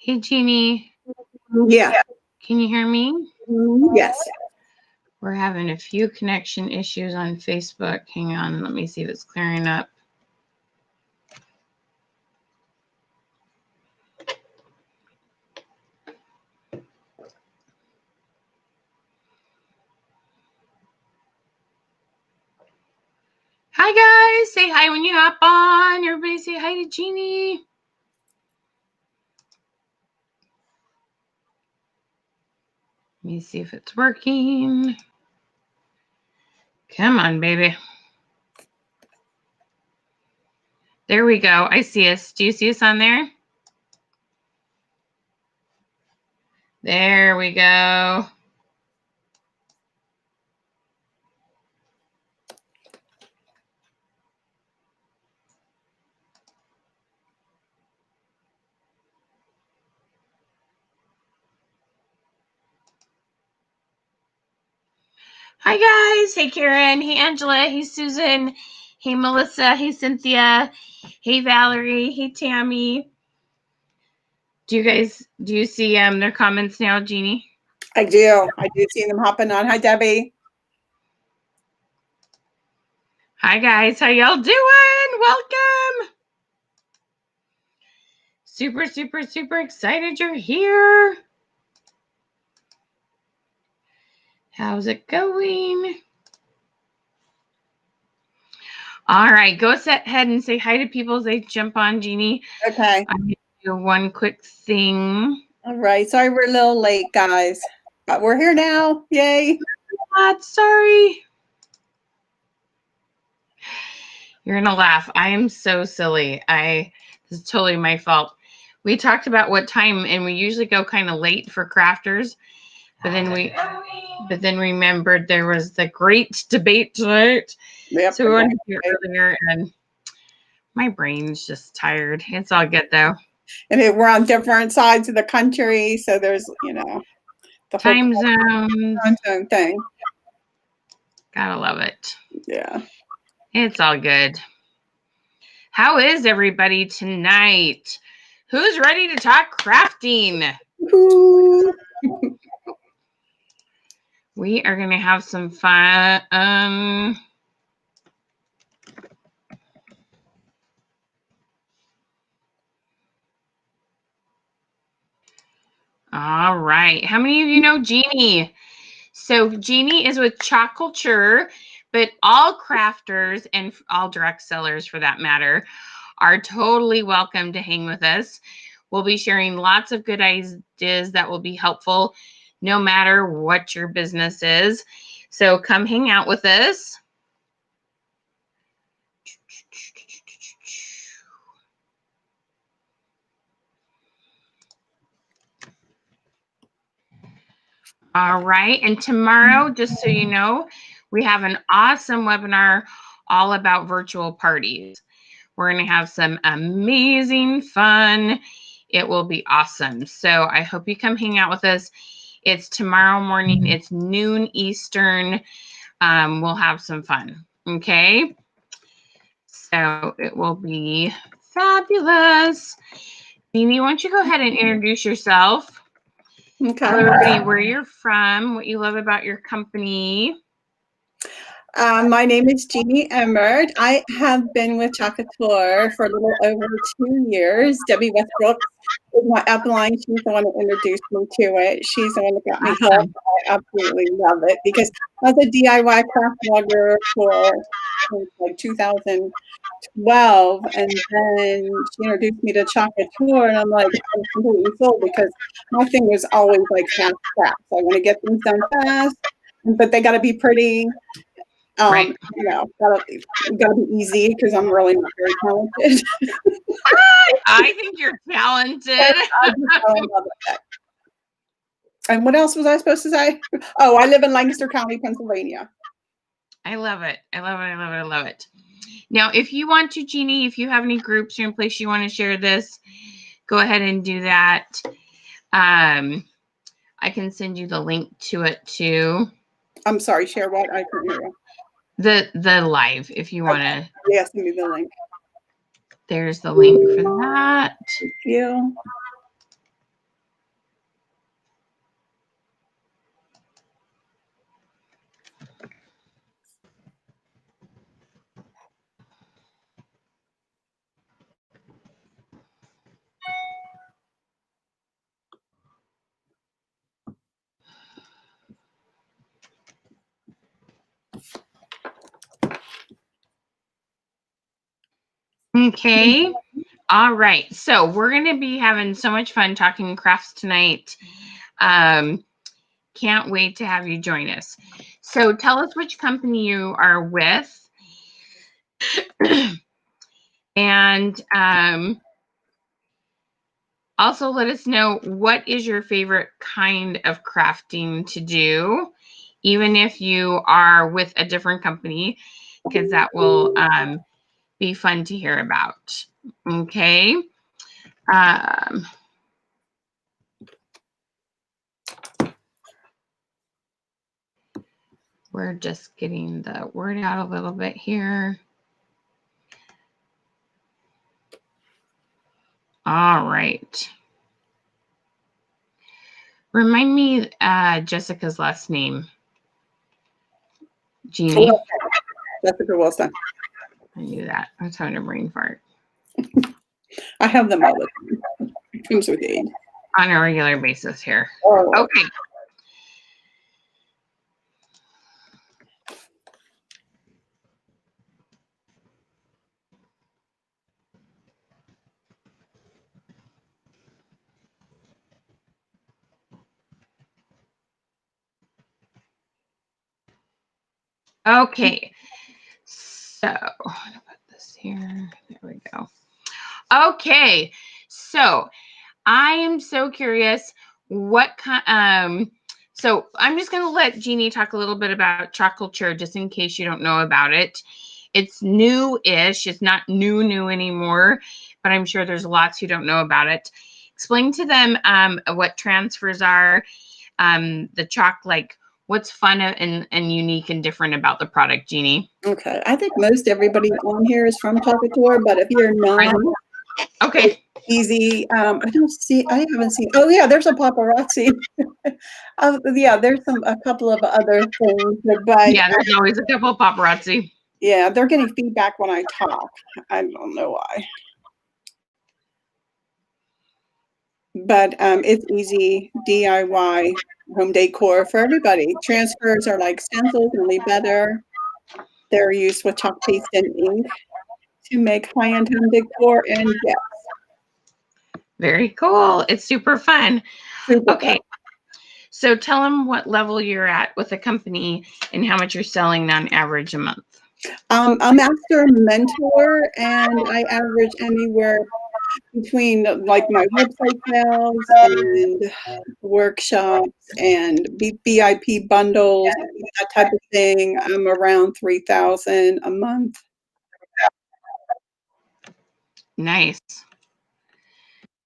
Hey, Jeanie. Yeah. Can you hear me? Yes. We're having a few connection issues on Facebook. Hang on. Let me see if it's clearing up. Hi, guys. Say hi when you hop on. Everybody say hi to Jeanie. Let me see if it's working. Come on, baby. There we go. I see us. Do you see us on there? There we go. Hi, guys. Hey, Karen. Hey, Angela. Hey, Susan. Hey, Melissa. Hey, Cynthia. Hey, Valerie. Hey, Tammy. Do you see their comments now, Jeanie? I do see them hopping on. Hi, Debbie. Hi, guys. How y'all doing? Welcome. Super, super, super excited you're here. How's it going? All right, go ahead and say hi to people as they jump on, Jeanie. Okay. I'm going to do one quick thing. All right. Sorry we're a little late, guys. But we're here now. Yay. Sorry. You're going to laugh. I am so silly. This is totally my fault. We talked about what time, and we usually go kind of late for crafters. But then remembered there was the great debate tonight. Yep, so we went here earlier, and my brain's just tired. It's all good though. And we're on different sides of the country, so there's the time zone thing. Gotta love it. Yeah, it's all good. How is everybody tonight? Who's ready to talk crafting? We are going to have some fun. All right. How many of you know Jeanie? So Jeanie is with Chalk Culture, but all crafters and all direct sellers for that matter are totally welcome to hang with us. We'll be sharing lots of good ideas that will be helpful no matter what your business is. So come hang out with us. All right. And tomorrow, just so you know, we have an awesome webinar all about virtual parties. We're going to have some amazing fun. It will be awesome. So I hope you come hang out with us. It's tomorrow morning. It's noon Eastern. We'll have some fun. Okay. So it will be fabulous. Jeanie, why don't you go ahead and introduce yourself? Okay. Tell everybody where you're from, what you love about your company. My name is Jeanie Emmert. I have been with Chalk Culture for a little over 2 years. Debbie Westbrook is my upline. She's the one that introduced me to it. She's the one that got me hooked. I absolutely love it because I was a DIY craft blogger for like 2012, and then she introduced me to Chalk Culture, and I'm like, I'm completely sold because my thing was always like fast crafts. I want to get things done fast, but they got to be pretty. Right. Gotta be easy because I'm really not very talented. I think you're talented. And what else was I supposed to say? Oh, I live in Lancaster County, Pennsylvania. I love it. I love it. I love it. I love it. Now, if you want to, Jeanie, if you have any groups or in place you want to share this, go ahead and do that. I can send you the link to it too. I'm sorry, share what? I couldn't hear you. The live, if you want to. Yes, give me the link. There's the link for that. Thank you. Okay. All right. So we're going to be having so much fun talking crafts tonight. Can't wait to have you join us. So tell us which company you are with. And also let us know what is your favorite kind of crafting to do, even if you are with a different company, because that will be fun to hear about. Okay. We're just getting the word out a little bit here. All right. Remind me Jessica's last name. Jeanie. Jessica Wilson. I knew that. I was having a brain fart. I have them all the time. It comes with age. On a regular basis here. Oh. Okay. Okay. So I'm gonna put this here. There we go. Okay. So I am so curious what kind so I'm just gonna let Jeanie talk a little bit about chalk culture just in case you don't know about it. It's new-ish, it's not new anymore, but I'm sure there's lots who don't know about it. Explain to them what transfers are, the chalk, like what's fun and unique and different about the product, Jeanie. Okay. I think most everybody on here is from Chocolate Tour, but if you're not, okay. Easy. I haven't seen, oh yeah, there's a paparazzi. Yeah, there's a couple of other things, but yeah, there's always a couple of paparazzi. Yeah, they're getting feedback when I talk. I don't know why. But it's easy DIY home decor for everybody. Transfers are like stencils, only better. They're used with chalk paste and ink to make high-end home decor and gifts. Very cool. It's super fun. Super okay. fun. So tell them what level you're at with the company and how much you're selling on average a month. I'm a master mentor, and I average anywhere between like my website sales and workshops and VIP bundles, that type of thing. I'm around 3,000 a month. Nice.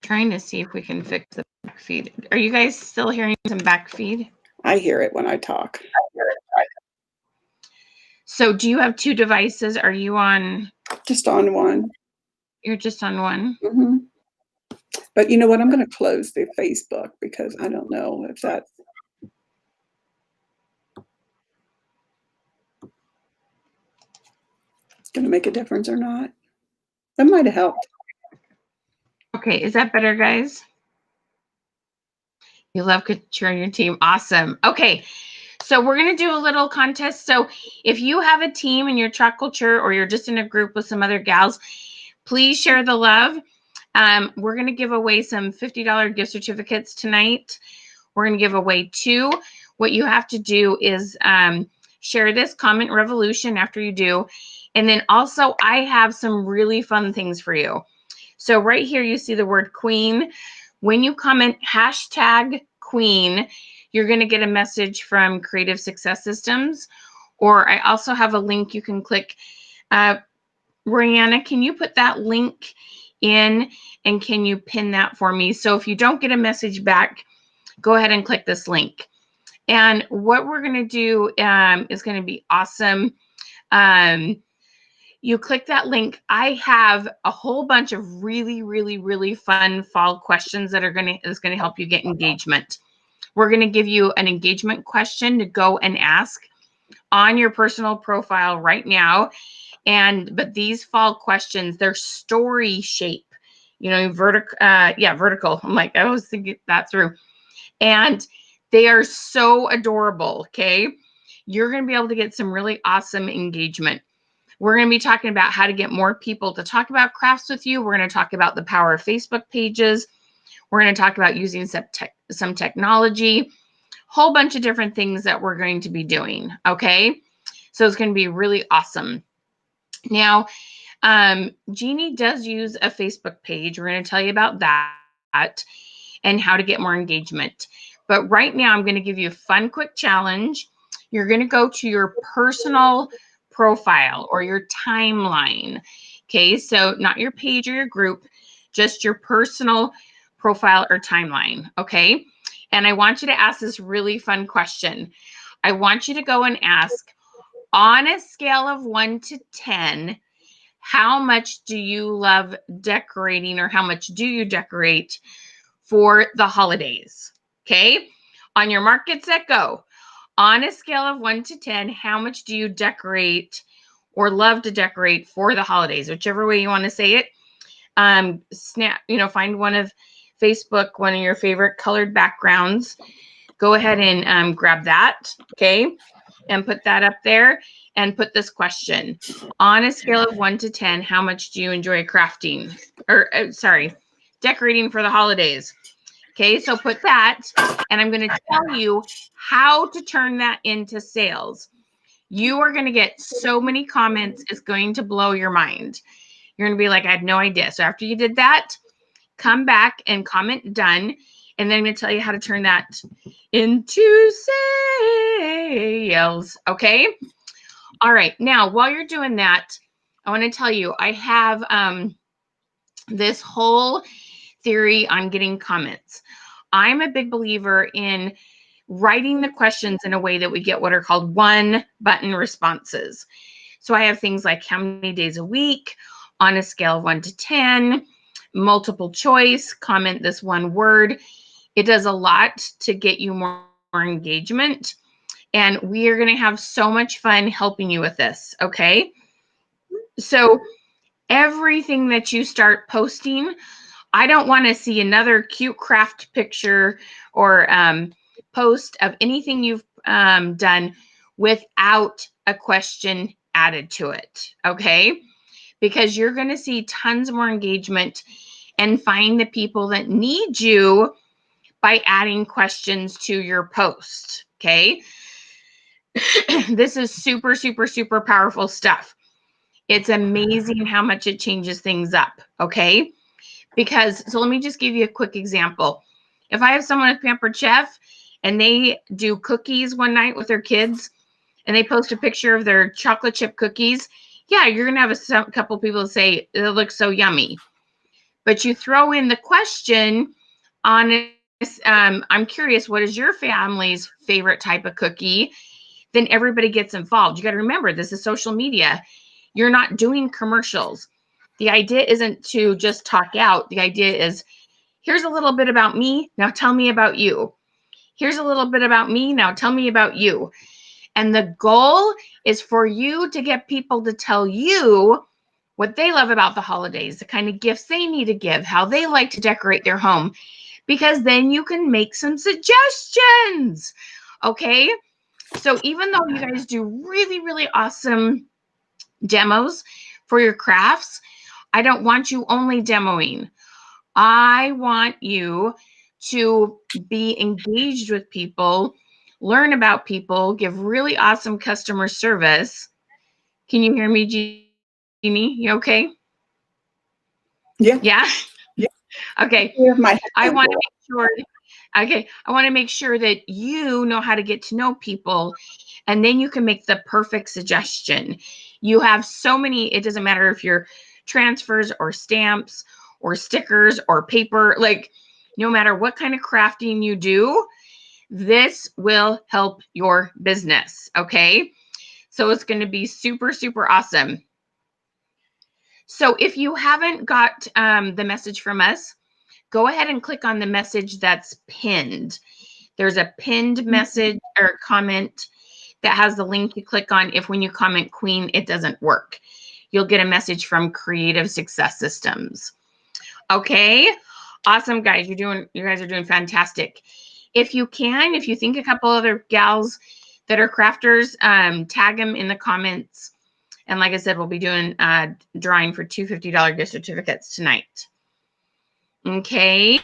Trying to see if we can fix the back feed. Are you guys still hearing some back feed? I hear it when I talk. So do you have two devices? Are you on? Just on one. You're just on one? Mm-hmm. But you know what? I'm going to close the Facebook because I don't know if that's going to make a difference or not. That might have helped. Okay, is that better, guys? You love Couture on your team. Awesome. Okay, so we're going to do a little contest. So if you have a team in your chalk culture or you're just in a group with some other gals, please share the love. We're going to give away some $50 gift certificates tonight. We're going to give away 2. What you have to do is share this, comment revolution after you do. And then also I have some really fun things for you. So right here, you see the word queen. When you comment #queen, you're going to get a message from Creative Success Systems. Or I also have a link you can click. Brianna, can you put that link in and can you pin that for me? So if you don't get a message back, go ahead and click this link. And what we're going to do is going to be awesome. You click that link. I have a whole bunch of really fun fall questions that is going to help you get engagement. We're going to give you an engagement question to go and ask on your personal profile right now. But these fall questions, they're story shape, vertical. I'm like, I was thinking that through. And they are so adorable. Okay. You're going to be able to get some really awesome engagement. We're going to be talking about how to get more people to talk about crafts with you. We're going to talk about the power of Facebook pages. We're going to talk about using some technology, whole bunch of different things that we're going to be doing. Okay. So it's going to be really awesome. Now, Jeanie does use a Facebook page. We're going to tell you about that and how to get more engagement. But right now, I'm going to give you a fun, quick challenge. You're going to go to your personal profile or your timeline. Okay, so not your page or your group, just your personal profile or timeline. Okay, and I want you to ask this really fun question. I want you to go and ask, on a scale of 1 to 10, how much do you love decorating, or how much do you decorate for the holidays? Okay, on your mark, get set, go. On a scale of 1 to 10, how much do you decorate or love to decorate for the holidays? Whichever way you want to say it. Find one of Facebook, one of your favorite colored backgrounds. Go ahead and grab that, okay, and put that up there, and put this question. On a scale of 1 to 10, how much do you enjoy crafting? Decorating for the holidays? Okay, so put that, and I'm going to tell you how to turn that into sales. You are going to get so many comments, it's going to blow your mind. You're going to be like, I had no idea. So after you did that, come back and comment done, and then I'm going to tell you how to turn that into sales. Okay? All right. Now, while you're doing that, I want to tell you, I have this whole theory on getting comments. I'm a big believer in writing the questions in a way that we get what are called one-button responses. So I have things like how many days a week, on a scale of 1 to 10, multiple choice, comment this one word. It does a lot to get you more engagement. And we are going to have so much fun helping you with this, okay? So everything that you start posting, I don't want to see another cute craft picture or post of anything you've done without a question added to it, okay? Because you're going to see tons more engagement and find the people that need you by adding questions to your post, okay? This is super, super, super powerful stuff. It's amazing how much it changes things up, okay? So let me just give you a quick example. If I have someone with Pampered Chef and they do cookies one night with their kids and they post a picture of their chocolate chip cookies, yeah, you're going to have a couple people say, it looks so yummy. But you throw in the question on I'm curious, what is your family's favorite type of cookie? Then everybody gets involved. You got to remember, this is social media. You're not doing commercials. The idea isn't to just talk out. The idea is, here's a little bit about me. Now tell me about you. Here's a little bit about me. Now tell me about you. And the goal is for you to get people to tell you what they love about the holidays, the kind of gifts they need to give, how they like to decorate their home, because then you can make some suggestions. Okay? So even though you guys do really, really awesome demos for your crafts, I don't want you only demoing. I want you to be engaged with people, learn about people, give really awesome customer service. Can you hear me, Jeanie? You okay? Yeah. Yeah? Yeah. Okay. I want to make sure. Okay. I want to make sure that you know how to get to know people, and then you can make the perfect suggestion. You have so many, it doesn't matter if you're transfers or stamps or stickers or paper, like no matter what kind of crafting you do, this will help your business. Okay. So it's going to be super, super awesome. So if you haven't got the message from us, go ahead and click on the message that's pinned. There's a pinned message or comment that has the link you click on. If when you comment Queen, it doesn't work, you'll get a message from Creative Success Systems. Okay, awesome, guys. You guys are doing fantastic. If you think a couple other gals that are crafters, tag them in the comments And like I said, we'll be doing drawing for two $50 gift certificates tonight. Okay.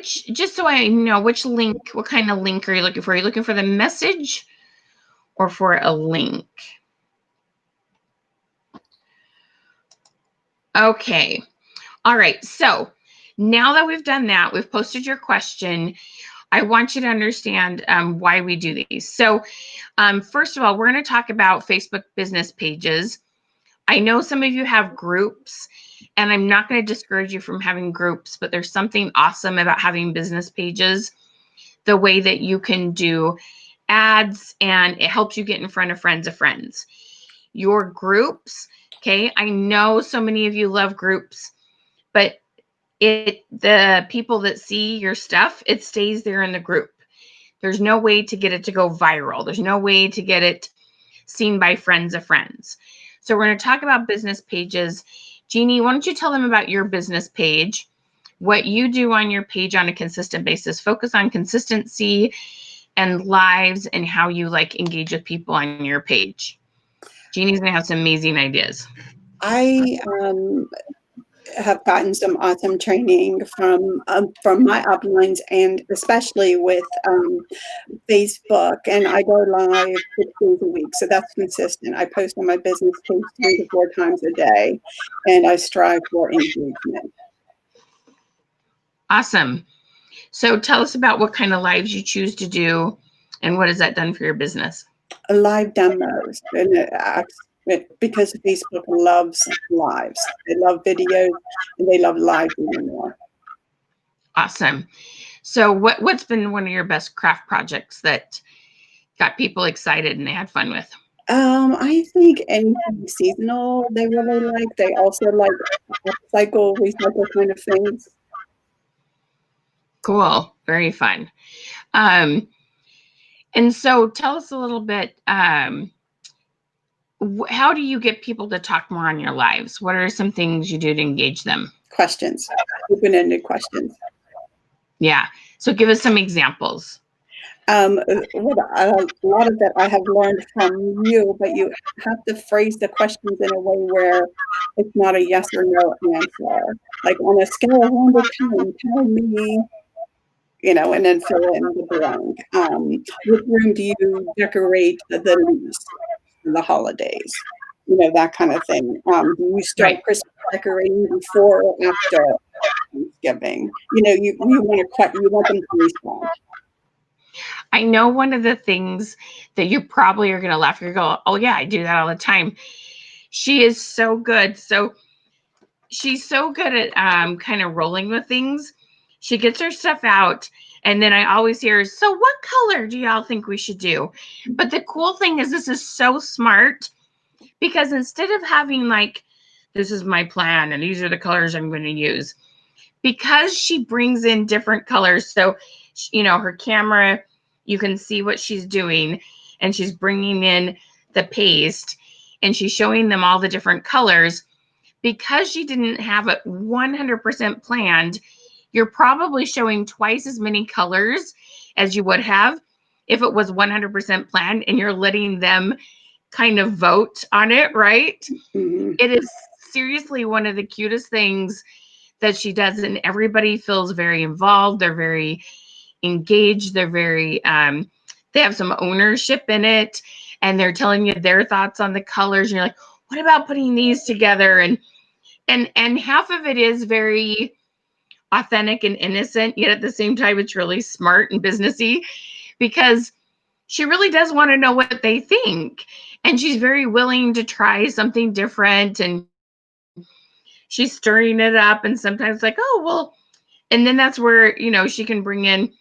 Just so I know, which link, what kind of link are you looking for? Are you looking for the message or for a link? Okay. All right. So now that we've done that, we've posted your question. I want you to understand why we do these. So first of all, we're going to talk about Facebook business pages. I know some of you have groups, and I'm not going to discourage you from having groups, but there's something awesome about having business pages, the way that you can do ads, and it helps you get in front of friends of friends. Your groups, okay, I know so many of you love groups, but the people that see your stuff, it stays there in the group. There's no way to get it to go viral. There's no way to get it seen by friends of friends. So we're going to talk about business pages. Jeanie, why don't you tell them about your business page, what you do on your page on a consistent basis. Focus on consistency and lives and how you like engage with people on your page. Jeannie's going to have some amazing ideas. I have gotten some awesome training from my uplines, and especially with Facebook, and I go live 6 days a week, so that's consistent. I post on my business page 3 to 4 times a day, and I strive for engagement. Awesome. So tell us about what kind of lives you choose to do, and what has that done for your business? Live demos, and because Facebook loves lives. They love videos, and they love live even more. Awesome. So what's been one of your best craft projects that got people excited and they had fun with? I think anything seasonal they really like. They also like upcycle, recycle kind of things. Cool. Very fun. And so tell us a little bit, how do you get people to talk more on your lives? What are some things you do to engage them? Questions, open-ended questions. Yeah. So give us some examples. A lot of that I have learned from you, but you have to phrase the questions in a way where it's not a yes or no answer. Like on a scale of 1 to 10, tell me, and then fill in the blank. What room do you decorate the least for the holidays? That kind of thing. Do you start Right. Christmas decorating before or after Thanksgiving? You want them to respond. I know one of the things that you probably are going to laugh. You're going, oh yeah, I do that all the time. She is so good. So she's so good at kind of rolling with things. She gets her stuff out, and then I always hear, so what color do y'all think we should do? But the cool thing is, this is so smart, because instead of having like, this is my plan and these are the colors I'm going to use, because she brings in different colors. So, her camera, you can see what she's doing, and she's bringing in the paste, and she's showing them all the different colors. Because she didn't have it 100% planned, you're probably showing twice as many colors as you would have if it was 100% planned, and you're letting them kind of vote on it, right? Mm-hmm. It is seriously one of the cutest things that she does, and everybody feels very involved. They're very engaged. They're very, they have some ownership in it, and they're telling you their thoughts on the colors. And you're like, what about putting these together? And half of it is very authentic and innocent, yet at the same time, it's really smart and businessy, because she really does want to know what they think. And she's very willing to try something different, and she's stirring it up. And sometimes like, oh, well, and then that's where, she can bring in,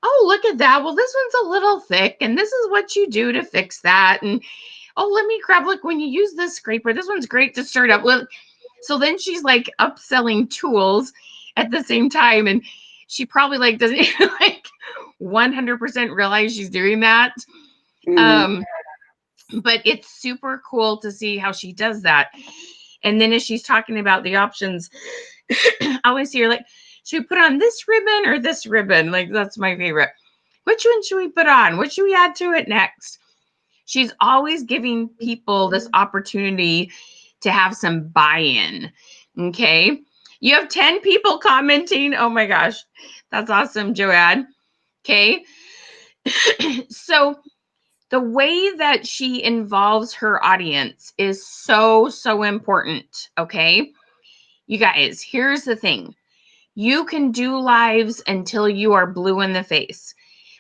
oh, look at that. Well, this one's a little thick, and this is what you do to fix that. And, oh, let me grab, look, when you use this scraper, this one's great to stir it up. Well, so then she's like upselling tools at the same time. And she probably like doesn't like 100% realize she's doing that. Mm-hmm. But it's super cool to see how she does that. And then as she's talking about the options, I always hear like, should we put on this ribbon or this ribbon? Like, that's my favorite. Which one should we put on? What should we add to it next? She's always giving people this opportunity to have some buy-in. Okay. You have 10 people commenting. Oh my gosh. That's awesome, Joanne. Okay. So the way that she involves her audience is so, so important. Okay. You guys, here's the thing. You can do lives until you are blue in the face.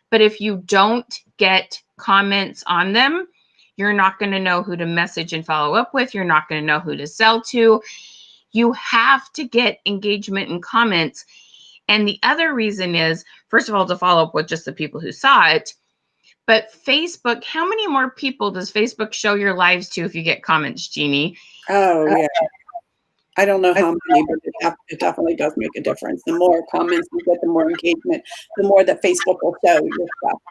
But if you don't get comments on them, you're not going to know who to message and follow up with. You're not going to know who to sell to. You have to get engagement and comments. And the other reason is, first of all, to follow up with just the people who saw it. But Facebook, how many more people does Facebook show your lives to if you get comments, Jeanie? Oh, yeah. I don't know how many, but it definitely does make a difference. The more comments you get, the more engagement, the more that Facebook will show your stuff.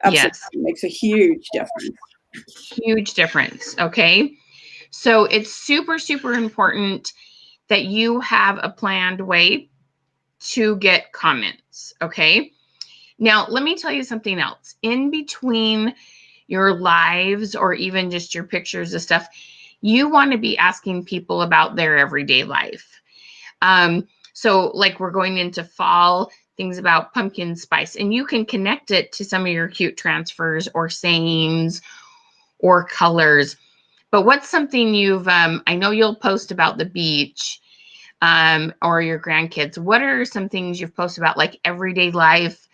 Absolutely. Yes. It makes a huge difference. Huge difference. Okay. So it's super, super important that you have a planned way to get comments. Okay. Now, let me tell you something else. In between your lives or even just your pictures and stuff, you want to be asking people about their everyday life. So like we're going into fall, things about pumpkin spice, and you can connect it to some of your cute transfers or sayings or colors. But what's something you've, I know you'll post about the beach or your grandkids. What are some things you've posted about like everyday life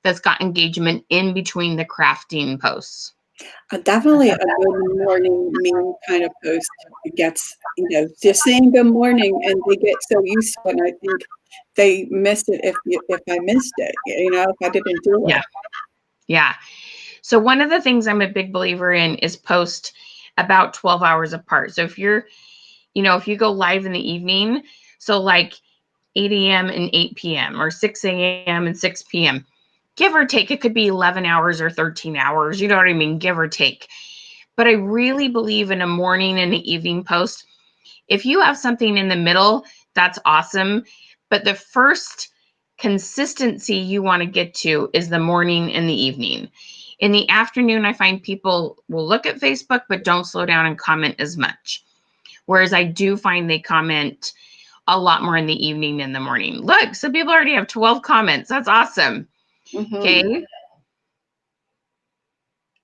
that's got engagement in between the crafting posts? Definitely a good morning meme kind of post. It gets, just saying good morning, and they get so used to it. And I think they missed it if I missed it, if I didn't do it. Yeah. Yeah. So one of the things I'm a big believer in is post about 12 hours apart. So if you're, if you go live in the evening, so like 8 a.m. and 8 p.m. or 6 a.m. and 6 p.m., give or take, it could be 11 hours or 13 hours. You know what I mean? Give or take. But I really believe in a morning and an evening post. If you have something in the middle, that's awesome. But the first consistency you want to get to is the morning and the evening. In the afternoon, I find people will look at Facebook, but don't slow down and comment as much. Whereas I do find they comment a lot more in the evening and the morning. Look, some people already have 12 comments. That's awesome. Mm-hmm. Okay.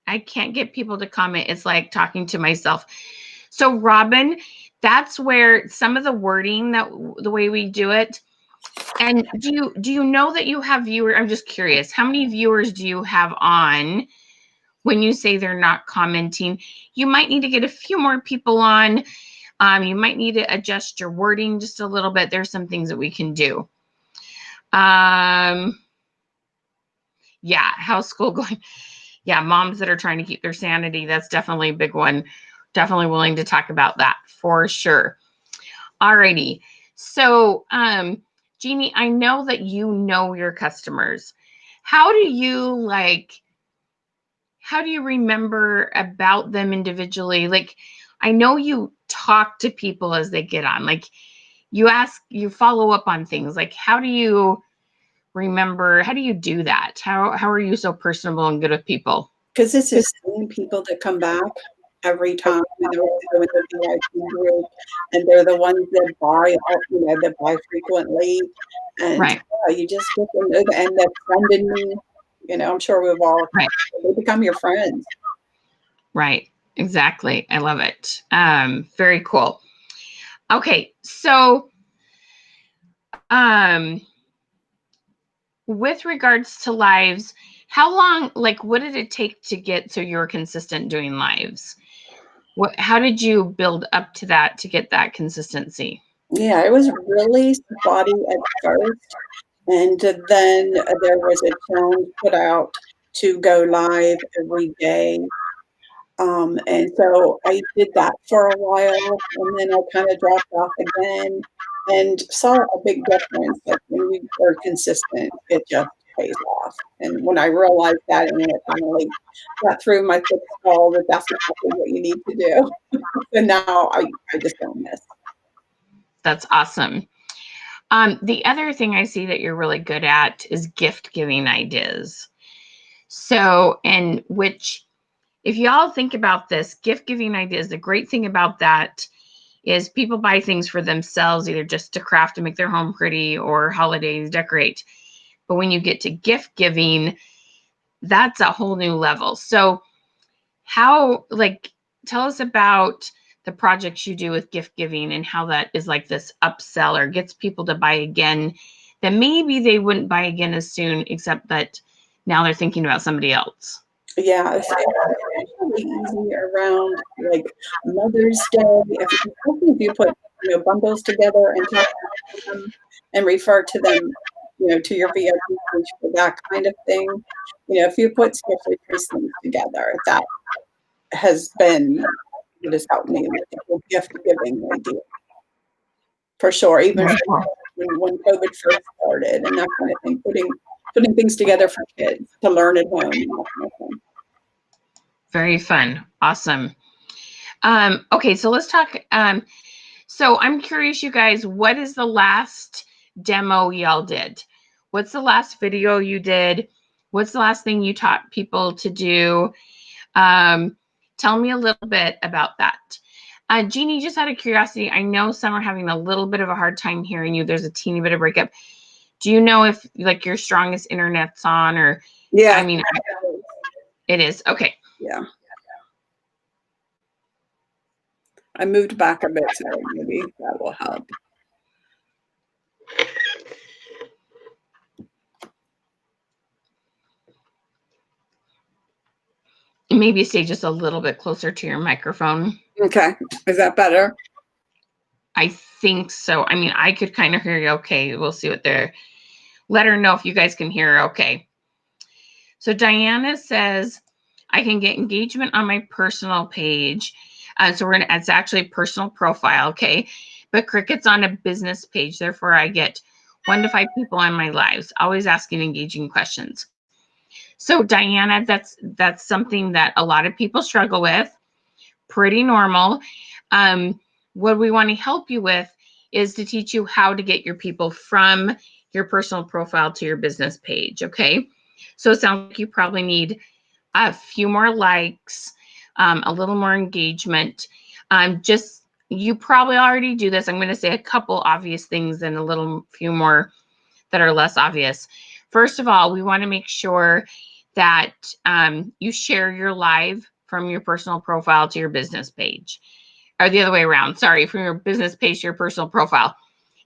I can't get people to comment. It's like talking to myself. So Robin, that's where some of the wording, that the way we do it. And do you know that you have viewers? I'm just curious. How many viewers do you have on when you say they're not commenting? You might need to get a few more people on. You might need to adjust your wording just a little bit. There's some things that we can do. Yeah, how's school going? Yeah, moms that are trying to keep their sanity. That's definitely a big one. Definitely willing to talk about that for sure. Alrighty. So, Jeanie, I know that you know your customers. How do you remember about them individually? Like, I know you talk to people as they get on. Like, you follow up on things. Like, how do you remember? How do you do that? How are you so personable and good with people? Because it's the same people that come back every time, with the VIP group, and they're the ones that buy frequently, and Right. you just get to know them, and they're friending me. I'm sure we've all they become your friends. Right. Exactly. I love it. Very cool. Okay, so with regards to lives, how long, what did it take to get so you're consistent doing lives? How did you build up to that to get that consistency? Yeah, it was really spotty at first, and then there was a challenge put out to go live every day. And so I did that for a while, and then I kind of dropped off again and saw a big difference. Like when you are consistent, it just pays off. And when I realized that, and it finally got through my thick skull that that's exactly what you need to do. And now I just don't miss. That's awesome. The other thing I see that you're really good at is gift giving ideas. So, and which if y'all think about this, gift giving ideas, the great thing about that is people buy things for themselves, either just to craft to make their home pretty or holidays decorate. But when you get to gift giving, that's a whole new level. So how, like, tell us about the projects you do with gift giving and how that is like this upsell or gets people to buy again that maybe they wouldn't buy again as soon, except that now they're thinking about somebody else. Yeah, it's really easy around like Mother's Day. Especially if you put bundles together and talk to them and refer to them, to your VIP page for that kind of thing. If you put special interest things together, that has been it has helped me with the whole gift giving idea for sure. Even when COVID first started and that kind of thing, putting things together for kids to learn at home. And that kind of thing. Very fun. Awesome. Okay, so let's talk. So I'm curious, you guys, what is the last demo y'all did? What's the last video you did? What's the last thing you taught people to do? Tell me a little bit about that. Jeanie, just out of curiosity, I know some are having a little bit of a hard time hearing you. There's a teeny bit of breakup. Do you know if like your strongest internet's on or? Yeah. I mean, it is. Okay. Yeah. I moved back a bit, so maybe that will help. Maybe stay just a little bit closer to your microphone. Okay. Is that better? I think so. I mean, I could kind of hear you okay. We'll see what they're... Let her know if you guys can hear her okay. So Diana says, I can get engagement on my personal page. So it's actually a personal profile, okay? But Cricket's on a business page. Therefore, I get 1 to 5 people on my lives, always asking engaging questions. So Diana, that's something that a lot of people struggle with. Pretty normal. What we want to help you with is to teach you how to get your people from your personal profile to your business page, okay? So it sounds like you probably need a few more likes, a little more engagement. You probably already do this. I'm going to say a couple obvious things and a few more that are less obvious. First of all, we want to make sure that you share your live from your personal profile to your business page. Or the other way around, sorry, from your business page to your personal profile.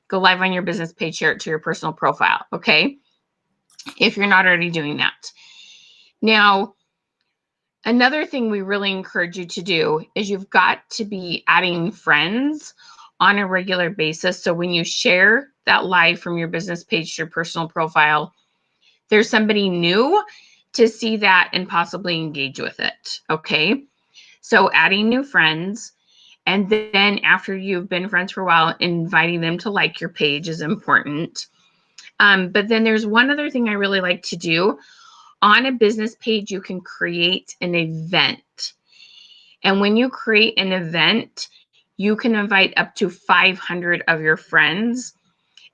Go live on your business page, share it to your personal profile, okay? If you're not already doing that. Now, another thing we really encourage you to do is you've got to be adding friends on a regular basis. So when you share that live from your business page to your personal profile, there's somebody new to see that and possibly engage with it, okay? So adding new friends, and then after you've been friends for a while, inviting them to like your page is important. But then there's one other thing I really like to do. On a business page, you can create an event. And when you create an event, you can invite up to 500 of your friends.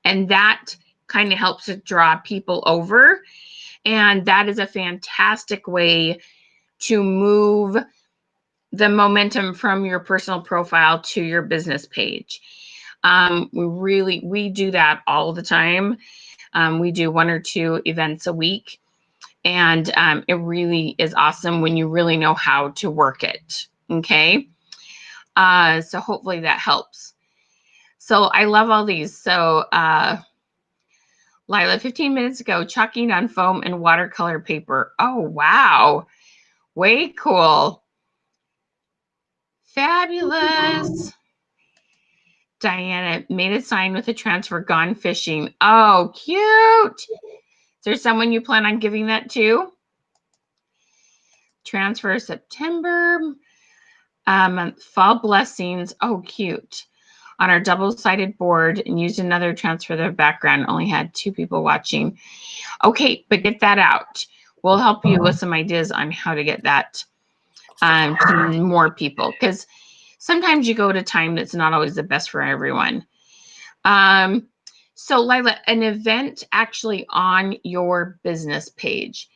And that kind of helps to draw people over. And that is a fantastic way to move the momentum from your personal profile to your business page. We do that all the time. We do 1 or 2 events a week. And it really is awesome when you really know how to work it. Okay. So hopefully that helps. So I love all these. So Lila, 15 minutes ago, chalking on foam and watercolor paper. Oh, wow. Way cool. Fabulous. Diana made a sign with a transfer, gone fishing. Oh, cute. Is there someone you plan on giving that to? Transfer September. Fall blessings. Oh, cute. On our double-sided board and used another transfer the background. Only had 2 people watching. Okay, but get that out. We'll help you with some ideas on how to get that to more people, because sometimes you go at a time that's not always the best for everyone. So Lila, an event actually on your business page.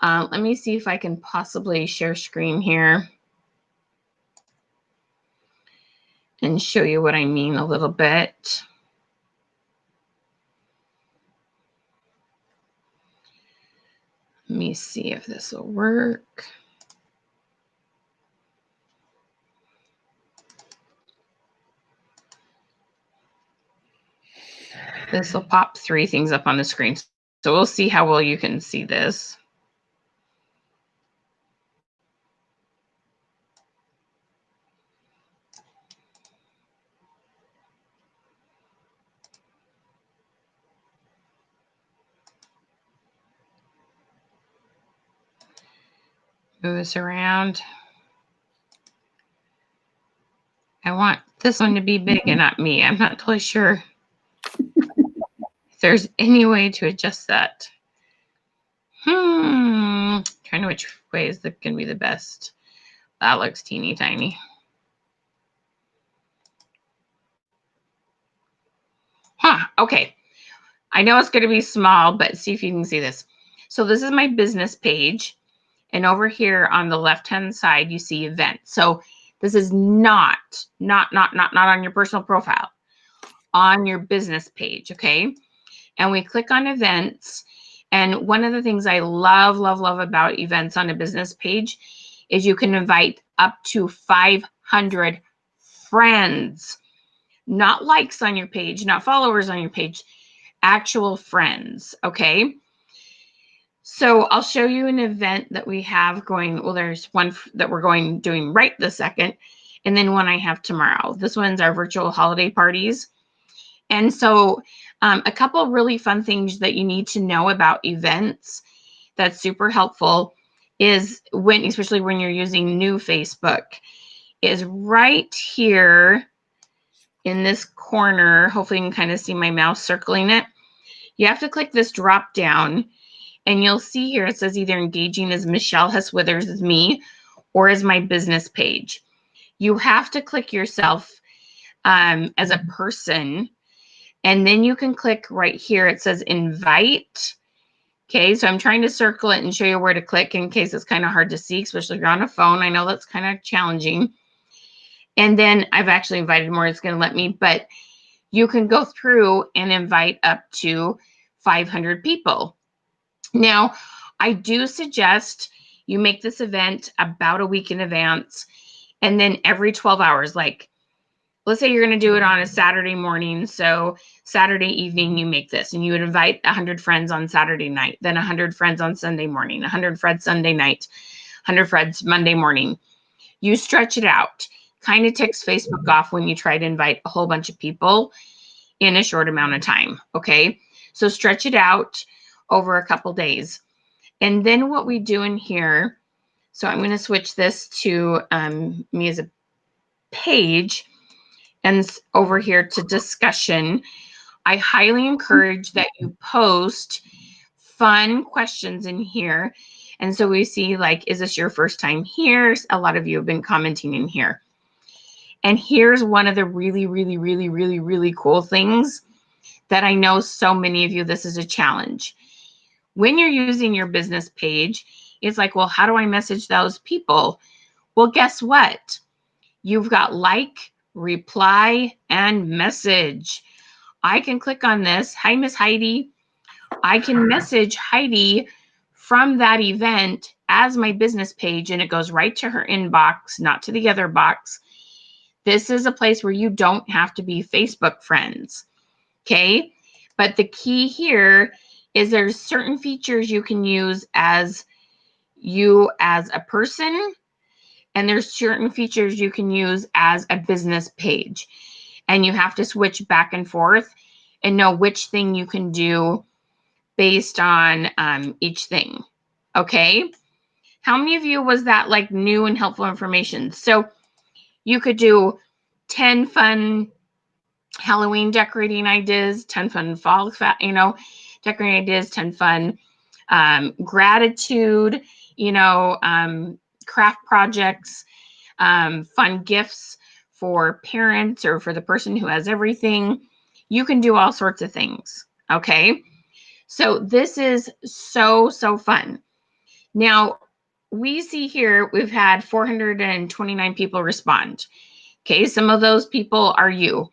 Let me see if I can possibly share screen here and show you what I mean a little bit. Let me see if this will work. This will pop 3 things up on the screen. So we'll see how well you can see this. Move this around. I want this one to be big and not me. I'm not totally sure if there's any way to adjust that. Trying to which way is going to be the best. That looks teeny tiny. Okay. I know it's going to be small, but see if you can see this. So this is my business page. And over here on the left-hand side, you see events. So this is not on your personal profile, on your business page, okay? And we click on events. And one of the things I love about events on a business page is you can invite up to 500 friends, not likes on your page, not followers on your page, actual friends, okay? So I'll show you an event that we have going. Well, there's one that we're doing right this second, and then one I have tomorrow. This one's our virtual holiday parties. And so a couple of really fun things that you need to know about events that's super helpful is when, especially when you're using new Facebook, is right here in this corner. Hopefully you can kind of see my mouse circling it. You have to click this drop down, and you'll see here it says either engaging as Michelle Hess Withers as me or as my business page. You have to click yourself as a person, and then you can click right here. It says invite. Okay, so I'm trying to circle it and show you where to click in case it's kind of hard to see, especially if you're on a phone. I know that's kind of challenging. And then I've actually invited more. It's going to let me, but you can go through and invite up to 500 people. Now, I do suggest you make this event about a week in advance, and then every 12 hours, like let's say you're going to do it on a Saturday morning. So Saturday evening, you make this, and you would invite 100 friends on Saturday night, then 100 friends on Sunday morning, 100 friends Sunday night, 100 friends Monday morning. You stretch it out. Kind of ticks Facebook off when you try to invite a whole bunch of people in a short amount of time. Okay. So stretch it out over a couple days. And then what we do in here, so I'm going to switch this to me as a page, and over here to discussion. I highly encourage that you post fun questions in here. And so we see, like, is this your first time here? A lot of you have been commenting in here. And here's one of the really cool things that I know so many of you, this is a challenge. When you're using your business page, it's like, well, how do I message those people? Well, guess what? You've got like, reply, and message. I can click on this. Hi, Miss Heidi. I can message Heidi from that event as my business page, and it goes right to her inbox, not to the other box. This is a place where you don't have to be Facebook friends, okay? But the key here is there's certain features you can use as you as a person, and there's certain features you can use as a business page. And you have to switch back and forth and know which thing you can do based on each thing, okay? How many of you was that like new and helpful information? So you could do 10 fun Halloween decorating ideas, 10 fun fall, decorating ideas, 10 fun gratitude, craft projects, fun gifts for parents or for the person who has everything. You can do all sorts of things, okay? So this is so fun. Now, we see here we've had 429 people respond. Okay, some of those people are you.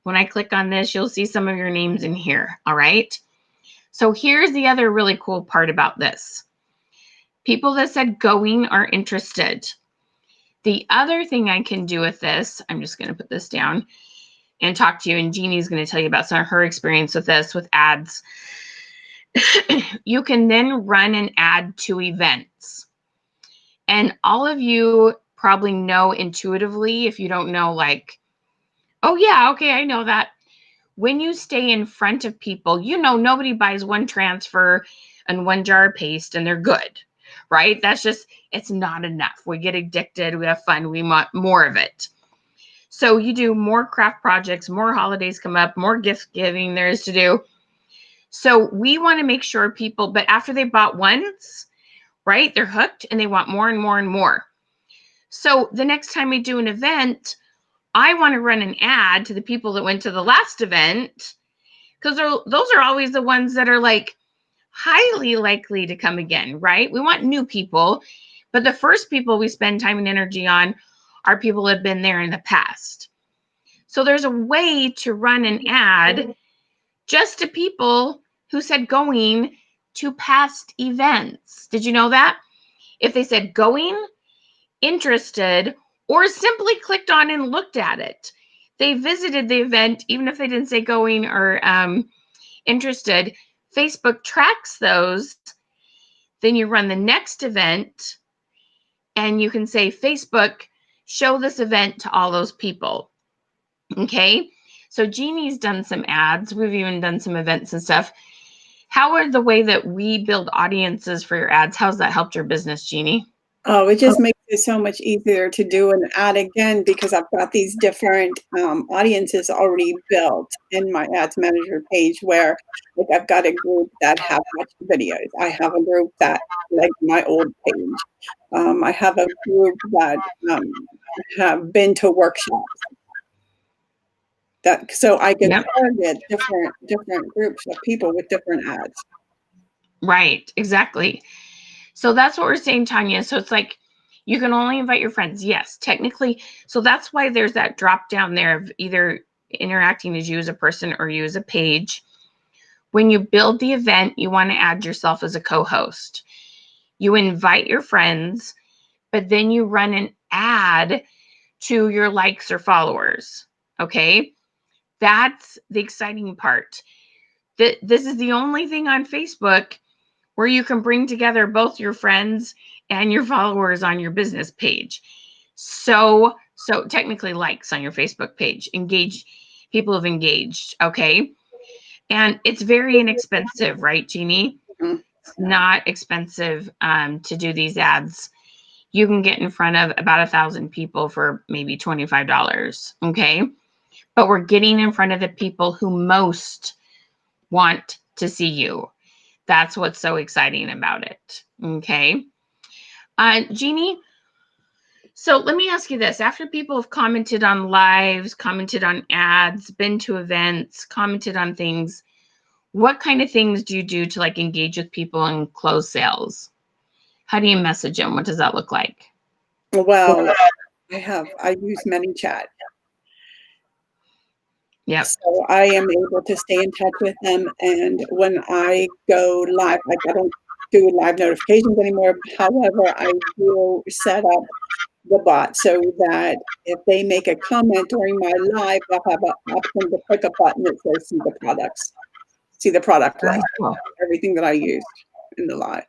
When I click on this, you'll see some of your names in here. All right. So here's the other really cool part about this. People that said going are interested. The other thing I can do with this, I'm just going to put this down and talk to you, and Jeannie's going to tell you about some of her experience with this, with ads. You can then run an ad to events. And all of you probably know intuitively, if you don't know, like, oh yeah, okay, I know that. When you stay in front of people, you know, nobody buys one transfer and one jar of paste and they're good, right? That's just, it's not enough. We get addicted, we have fun, we want more of it. So you do more craft projects, more holidays come up, more gift giving there is to do. So we want to make sure people, but after they bought once, right, they're hooked and they want more and more and more. So the next time we do an event, I want to run an ad to the people that went to the last event, because those are always the ones that are like highly likely to come again, right? We want new people, but the first people we spend time and energy on are people that have been there in the past. So there's a way to run an ad just to people who said going to past events. Did you know that? If they said going, interested, or simply clicked on and looked at it, they visited the event, even if they didn't say going or interested. Facebook tracks those. Then you run the next event and you can say, Facebook, show this event to all those people. Okay. So Jeannie's done some ads. We've even done some events and stuff. How are the way that we build audiences for your ads? How's that helped your business, Jeanie? Oh, it just makes it so much easier to do an ad again because I've got these different audiences already built in my ads manager page where like I've got a group that have watched videos. I have a group that like my old page. I have a group that have been to workshops. That so I can target different groups of people with different ads. Right, exactly. So that's what we're saying, Tanya. So it's like you can only invite your friends. Yes, technically. So that's why there's that drop down there of either interacting as you as a person or you as a page. When you build the event, you want to add yourself as a co-host. You invite your friends, but then you run an ad to your likes or followers. Okay. That's the exciting part. This is the only thing on Facebook where you can bring together both your friends and your followers on your business page. So technically likes on your Facebook page, engage, people have engaged. Okay. And it's very inexpensive, right, Jeanie? Mhm. It's not expensive to do these ads. You can get in front of about 1,000 people for maybe $25. Okay. But we're getting in front of the people who most want to see you. That's what's so exciting about it. Okay. Jeanie, so let me ask you this. After people have commented on lives, commented on ads, been to events, commented on things, what kind of things do you do to like engage with people and close sales? How do you message them? What does that look like? Well, I use ManyChat. Yep. So I am able to stay in touch with them. And when I go live, like I don't do live notifications anymore. However, I will set up the bot so that if they make a comment during my live, they'll have an option to click a button that says see the product list, everything that I used in the live.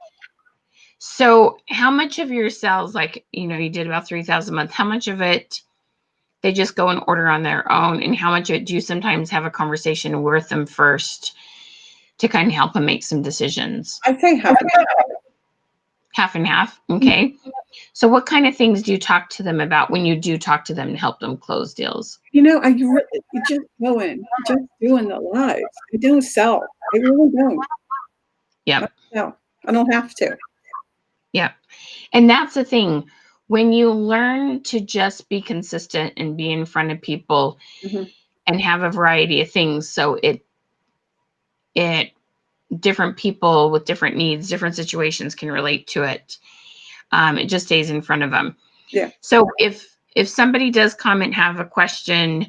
So how much of your sales, like, you did about 3,000 a month, how much of it they just go and order on their own, and how much of it do you sometimes have a conversation with them first to kind of help them make some decisions? I'd say half and half. Half and half. Okay. So what kind of things do you talk to them about when you do talk to them to help them close deals? I just doing the lives. I don't sell. I really don't. Yep. No, I don't have to. Yep. And that's the thing. When you learn to just be consistent and be in front of people Mm-hmm. and have a variety of things, so it different people with different needs, different situations can relate to it. It just stays in front of them. Yeah. So if somebody does comment, have a question,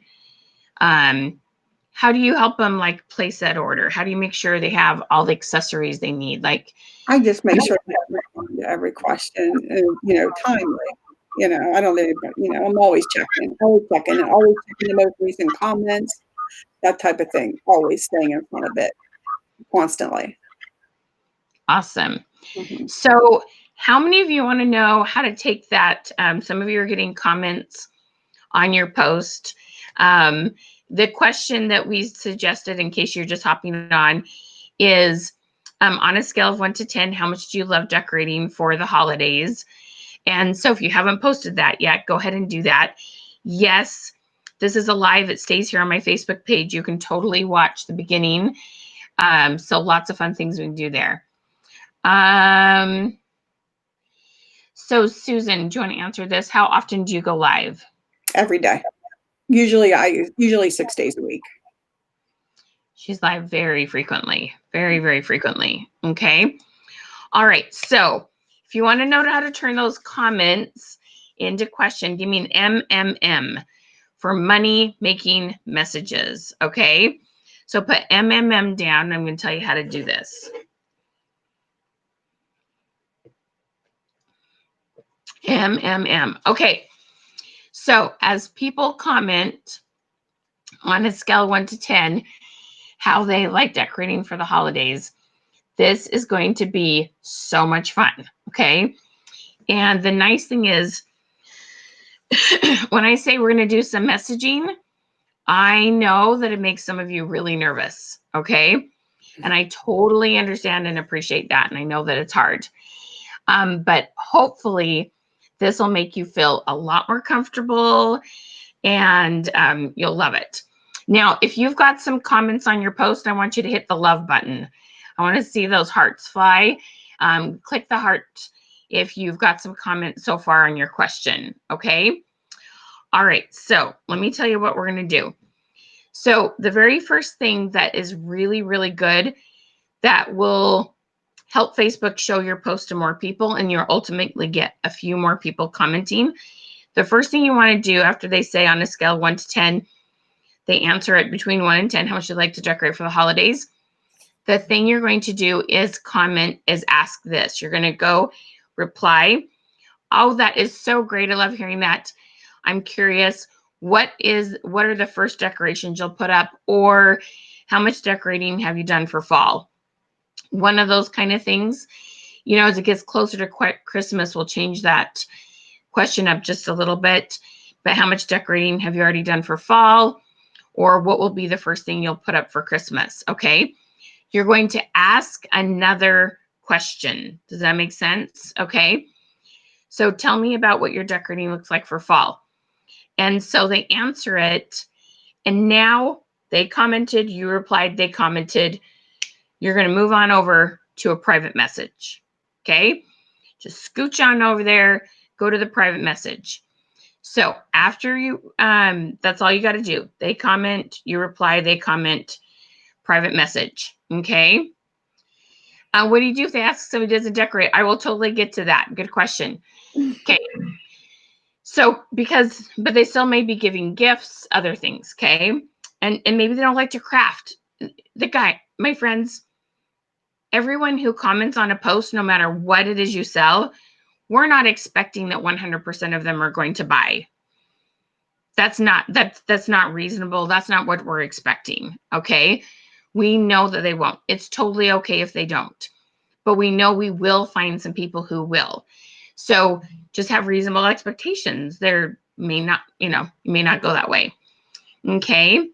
how do you help them like place that order? How do you make sure they have all the accessories they need? Like, I just make sure that I respond to every question, timely. I don't know, but, I'm always checking, and always checking the most recent comments, that type of thing, always staying in front of it constantly. awesome. Mhm. So how many of you want to know how to take that? Some of you are getting comments on your post. The question that we suggested, in case you're just hopping on, is on a scale of 1 to 10, how much do you love decorating for the holidays? And so if you haven't posted that yet, go ahead and do that. Yes, this is a live. It stays here on my Facebook page. You can totally watch the beginning. So lots of fun things we can do there. So Susan, do you want to answer this? How often do you go live? Every day. Usually 6 days a week. She's live very frequently, very, very frequently. Okay. All right. So if you want to know how to turn those comments into question, give me an MMM for money making messages. Okay. So put MMM down. I'm going to tell you how to do this. MMM. Okay. So as people comment on a scale of 1 to 10, how they like decorating for the holidays, this is going to be so much fun. Okay. And the nice thing is, when I say we're going to do some messaging, I know that it makes some of you really nervous. Okay. And I totally understand and appreciate that. And I know that it's hard. But hopefully, this will make you feel a lot more comfortable, and you'll love it. Now, if you've got some comments on your post, I want you to hit the love button. I want to see those hearts fly. Click the heart if you've got some comments so far on your question. Okay. All right. So let me tell you what we're going to do. So the very first thing that is really, really good that will help Facebook show your post to more people, and you'll ultimately get a few more people commenting. The first thing you want to do after they say on a scale of 1 to 10, they answer it between 1 and 10, how much you'd like to decorate for the holidays. The thing you're going to do is comment, is ask this. You're going to go reply. Oh, that is so great. I love hearing that. I'm curious, what are the first decorations you'll put up, or how much decorating have you done for fall? One of those kind of things. As it gets closer to Christmas, we'll change that question up just a little bit. But how much decorating have you already done for fall? Or what will be the first thing you'll put up for Christmas? Okay. You're going to ask another question. Does that make sense? Okay. So tell me about what your decorating looks like for fall. And so they answer it. And now they commented, you replied, they commented. You're going to move on over to a private message. Okay. Just scooch on over there, go to the private message. So after you, that's all you got to do. They comment, you reply, they comment, private message. Okay. What do you do if they ask somebody doesn't decorate? I will totally get to that. Good question. Okay. So but they still may be giving gifts, other things. Okay. And maybe they don't like to craft. My friends, everyone who comments on a post, no matter what it is you sell, we're not expecting that 100% of them are going to buy. That's not reasonable. That's not what we're expecting. Okay. We know that they won't. It's totally okay if they don't, but we know we will find some people who will. So just have reasonable expectations. There may not, you may not go that way. Okay.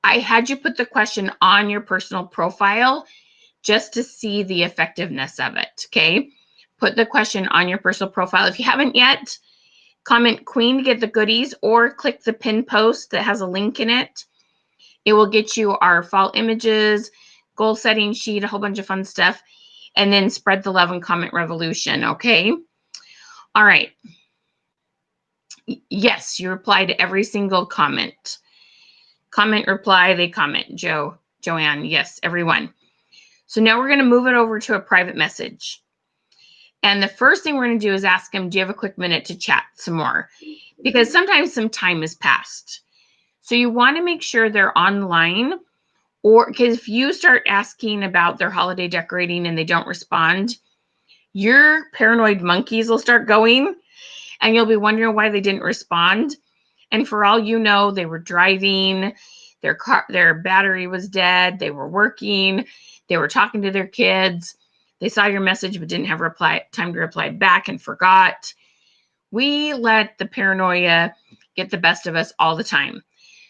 I had you put the question on your personal profile just to see the effectiveness of it. Okay. Put the question on your personal profile. If you haven't yet, comment Queen to get the goodies, or click the pin post that has a link in it. It will get you our fall images, goal setting sheet, a whole bunch of fun stuff, and then spread the love and comment revolution. Okay. All right. Yes, you reply to every single comment. Comment, reply, they comment. Joanne, yes, everyone. So now we're going to move it over to a private message. And the first thing we're going to do is ask them, do you have a quick minute to chat some more? Because sometimes some time has passed. So you want to make sure they're online, or because if you start asking about their holiday decorating and they don't respond, your paranoid monkeys will start going and you'll be wondering why they didn't respond. And for all you know, they were driving, their battery was dead, they were working, they were talking to their kids, they saw your message but didn't have time to reply back and forgot. We let the paranoia get the best of us all the time.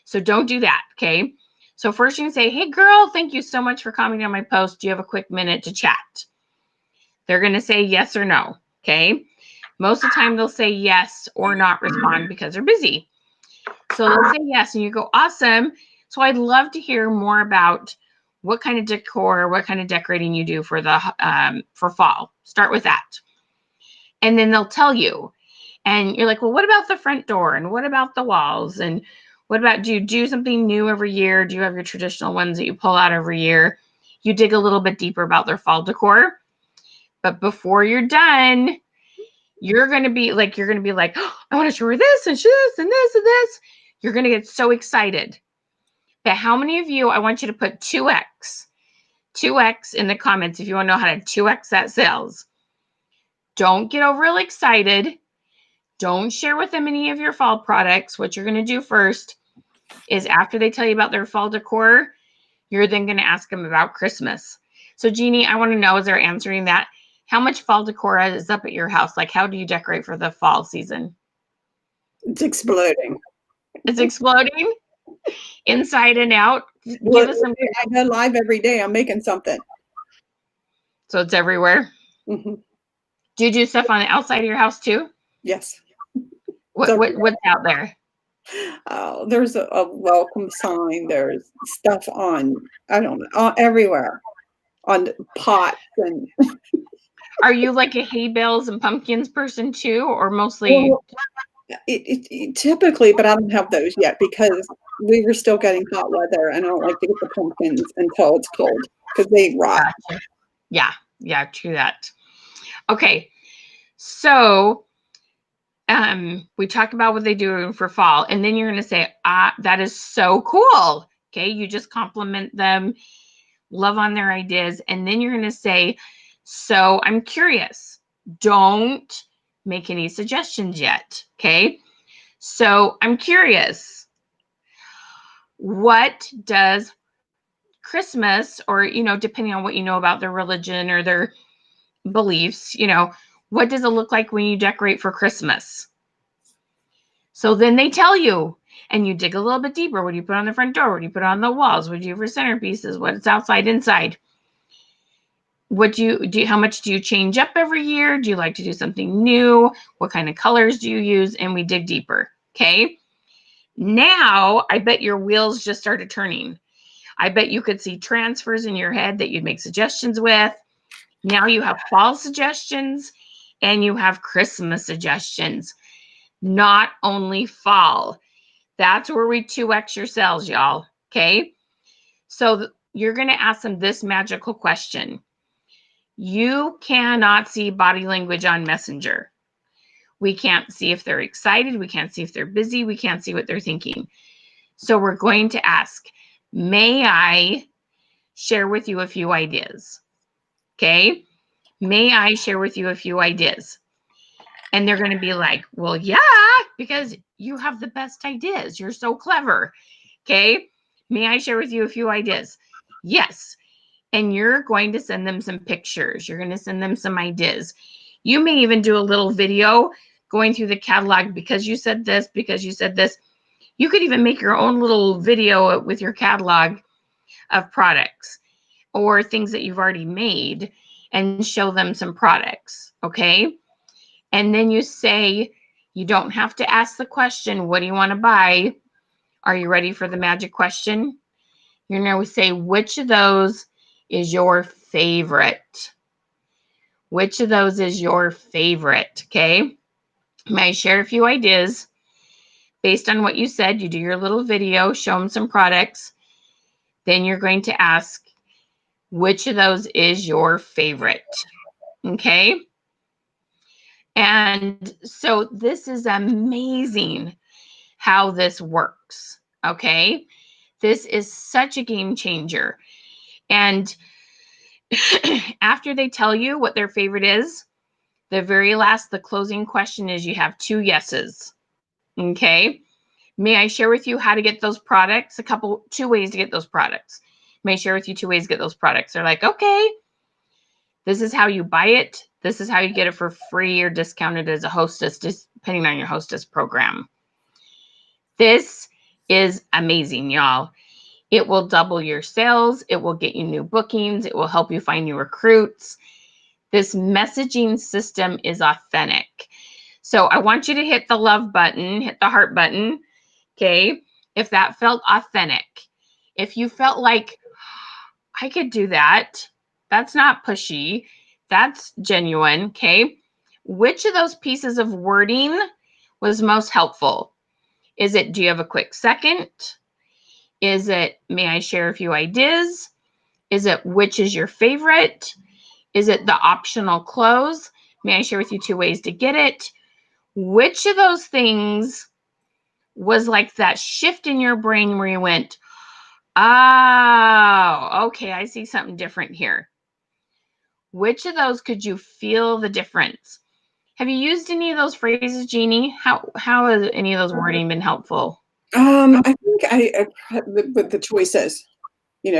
So don't do that, okay? So first you can say, hey girl, thank you so much for commenting on my post. Do you have a quick minute to chat? They're going to say yes or no, okay? Most of the time they'll say yes or not respond because they're busy. So they'll say yes and you go, awesome. So I'd love to hear more about what kind of decor, what kind of decorating you do for for fall. Start with that. And then they'll tell you. And you're like, well, what about the front door? And what about the walls? And what about, do you do something new every year? Do you have your traditional ones that you pull out every year? You dig a little bit deeper about their fall decor. But before you're done, you're going to be like, oh, I want to show her this and this and this and this. You're going to get so excited. But how many of you, I want you to put 2x in the comments if you want to know how to 2x that sales. Don't get overly excited. Don't share with them any of your fall products. What you're going to do first is after they tell you about their fall decor, you're then going to ask them about Christmas. So Jeanie, I want to know, as they're answering that, how much fall decor is up at your house? Like, how do you decorate for the fall season? It's exploding. It's exploding inside and out. Well, give us some. I go live every day. I'm making something. So it's everywhere. Mm-hmm. Do you do stuff on the outside of your house too? Yes. What's out there? There's a welcome sign. There's stuff on, I don't know, everywhere, on pots and. Are you like a hay bales and pumpkins person too, or mostly? Well, it typically, but I don't have those yet because we were still getting hot weather, and I don't like to get the pumpkins until it's cold because they rot. Gotcha. Yeah, true that. Okay, so we talked about what they do for fall, and then you're going to say, that is so cool. Okay, you just compliment them, love on their ideas, and then you're going to say, so I'm curious. Don't make any suggestions yet. Okay, so I'm curious. What does Christmas, or, depending on what you know about their religion or their beliefs, what does it look like when you decorate for Christmas? So then they tell you, and you dig a little bit deeper. What do you put on the front door? What do you put on the walls? What do you do for centerpieces? What's outside, inside? What do you do? How much do you change up every year? Do you like to do something new? What kind of colors do you use? And we dig deeper. Okay. Now I bet your wheels just started turning. I bet you could see transfers in your head that you'd make suggestions with. Now you have fall suggestions and you have Christmas suggestions, not only fall. That's where we 2x your sales, y'all. Okay. So you're going to ask them this magical question. You cannot see body language on Messenger. We can't see if they're excited. We can't see if they're busy. We can't see what they're thinking. So we're going to ask, may I share with you a few ideas? Okay. May I share with you a few ideas? And they're going to be like, well, yeah, because you have the best ideas. You're so clever. Okay. May I share with you a few ideas? Yes. And you're going to send them some pictures. You're going to send them some ideas. You may even do a little video going through the catalog because you said this, because you said this. You could even make your own little video with your catalog of products or things that you've already made and show them some products, okay? And then you say, you don't have to ask the question, what do you want to buy? Are you ready for the magic question? You're going to say, which of those is your favorite? Which of those is your favorite, okay? May I share a few ideas? Based on what you said, you do your little video, show them some products. Then you're going to ask, Which of those is your favorite? Okay. And so this is amazing how this works. Okay. This is such a game changer. And after they tell you what their favorite is, the closing question is you have 2 yeses. Okay. May I share with you how to get those products? 2 ways to get those products. May I share with you 2 ways to get those products? They're like, okay, this is how you buy it. This is how you get it for free or discounted as a hostess, just depending on your hostess program. This is amazing, y'all. It will double your sales. It will get you new bookings. It will help you find new recruits. This messaging system is authentic. So I want you to hit the love button, hit the heart button, okay? If that felt authentic, if you felt like, I could do that, that's not pushy, that's genuine, okay? Which of those pieces of wording was most helpful? Is it, do you have a quick second? Is it, may I share a few ideas? Is it, which is your favorite? Is it the optional close? May I share with you 2 ways to get it? Which of those things was like that shift in your brain where you went, oh, okay, I see something different here? Which of those could you feel the difference? Have you used any of those phrases, Jeanie? How has any of those wording been helpful? I think I with the choices,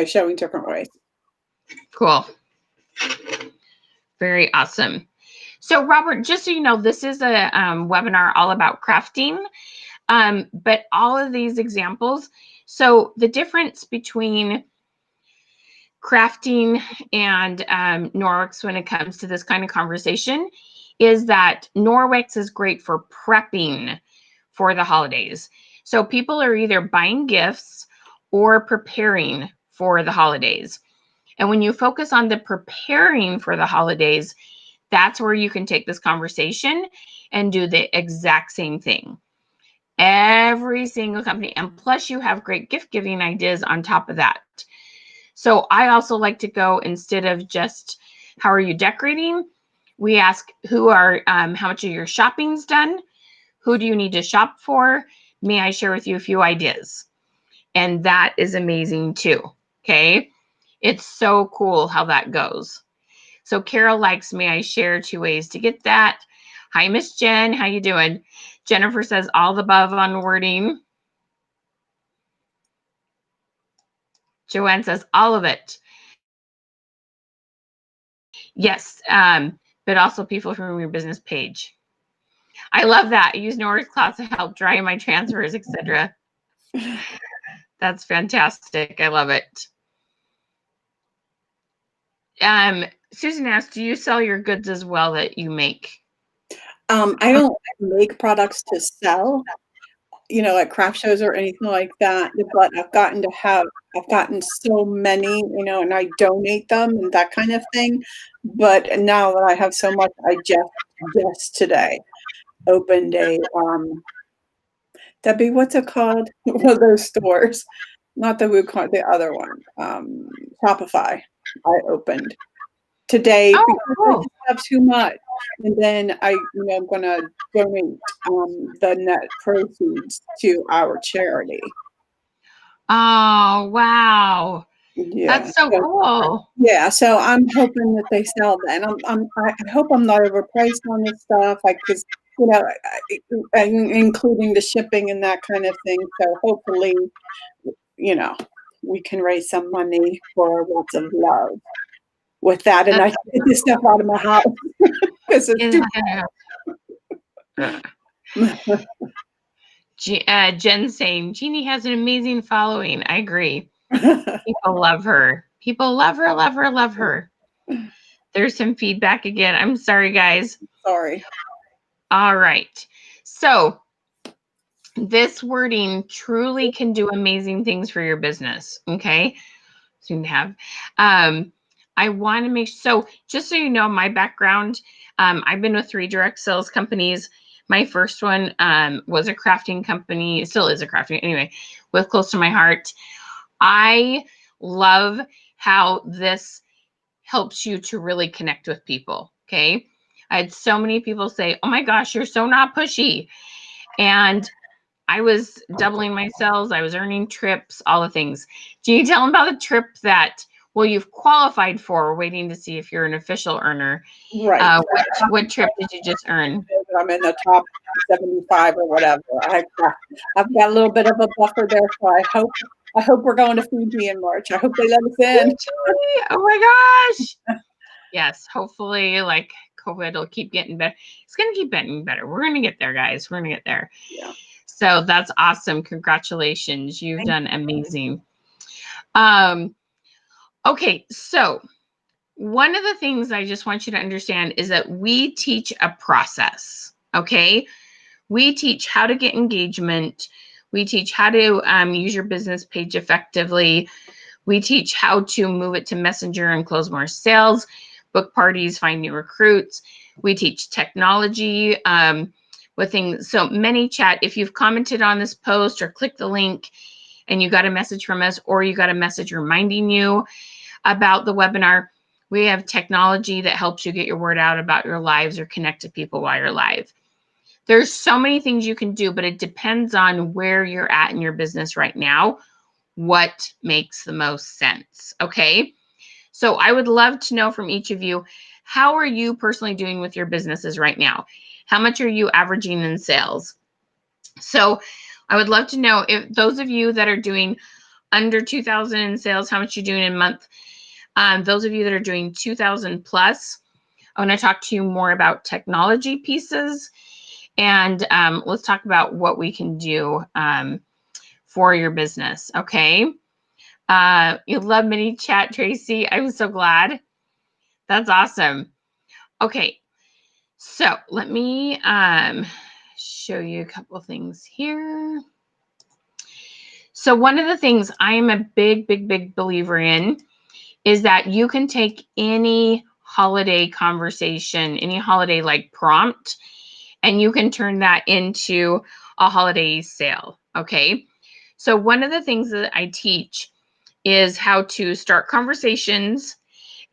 showing different ways. Cool. Very awesome. So Robert, just so you know, this is a webinar all about crafting, but all of these examples, so the difference between crafting and Norwex when it comes to this kind of conversation is that Norwex is great for prepping for the holidays. So people are either buying gifts or preparing for the holidays. And when you focus on the preparing for the holidays, that's where you can take this conversation and do the exact same thing. Every single company, and plus you have great gift giving ideas on top of that. So I also like to go, instead of just how are you decorating, we ask how much of your shopping's done? Who do you need to shop for? May I share with you a few ideas? And that is amazing too, okay? It's so cool how that goes. So Carol likes, may I share 2 ways to get that? Hi, Miss Jen, how you doing? Jennifer says all the above on wording. Joanne says all of it. Yes, but also people from your business page. I love that. I use Norris Class to help dry my transfers, etc. That's fantastic. I love it. Susan asked, do you sell your goods as well that you make? I don't make products to sell, at craft shows or anything like that, but I've gotten so many, and I donate them and that kind of thing. But now that I have so much, I just today opened a, Debbie, what's it called? One of those stores, not the WooCon, the other one, Shopify. I opened today because I just have too much. And then I'm going to donate the net proceeds to our charity. Oh, wow. Yeah. That's so cool. Yeah. So I'm hoping that they sell that. And I hope I'm not overpriced on this stuff. Because, including the shipping and that kind of thing. So hopefully, we can raise some money for lots of love with that. And I can get this stuff out of my house. Because it's too Jen saying, Jeanie has an amazing following. I agree. People love her. People love her, love her, love her. There's some feedback again. I'm sorry, guys. Sorry. All right. So this wording truly can do amazing things for your business. Okay. Soon to have. I want to make, so just so you know, my background, I've been with 3 direct sales companies. My first one was a crafting company. It still is a crafting, anyway, with close to my heart. I love how this helps you to really connect with people. Okay. I had so many people say, oh my gosh, you're so not pushy. And I was doubling my sales. I was earning trips, all the things. Do you tell them about the trip that, well, you've qualified for, waiting to see if you're an official earner? Right. What trip did you just earn? I'm in the top 75 or whatever. I've got a little bit of a buffer there, so I hope we're going to Fiji in March. I hope they let us in. Oh my gosh. Yes, hopefully, like, COVID will keep getting better. It's going to keep getting better. We're going to get there, guys. We're going to get there. Yeah. So that's awesome. Congratulations. You've done amazing. Okay, so one of the things I just want you to understand is that we teach a process, okay? We teach how to get engagement. We teach how to use your business page effectively. We teach how to move it to Messenger and close more sales, book parties, find new recruits. We teach technology with things. So ManyChat, if you've commented on this post or clicked the link and you got a message from us, or you got a message reminding you about the webinar, we have technology that helps you get your word out about your lives or connect to people while you're live. There's so many things you can do, but it depends on where you're at in your business right now, what makes the most sense, okay? So I would love to know from each of you, how are you personally doing with your businesses right now? How much are you averaging in sales? So I would love to know, if those of you that are doing under 2,000 in sales, how much you're doing in a month. Those of you that are doing 2,000 plus, I want to talk to you more about technology pieces, and let's talk about what we can do for your business, okay? You love ManyChat, Tracy. I'm so glad. That's awesome. Okay, so let me show you a couple things here. So one of the things I am a big believer in is that you can take any holiday conversation, any holiday like prompt, and you can turn that into a holiday sale, okay? So one of the things that I teach is how to start conversations,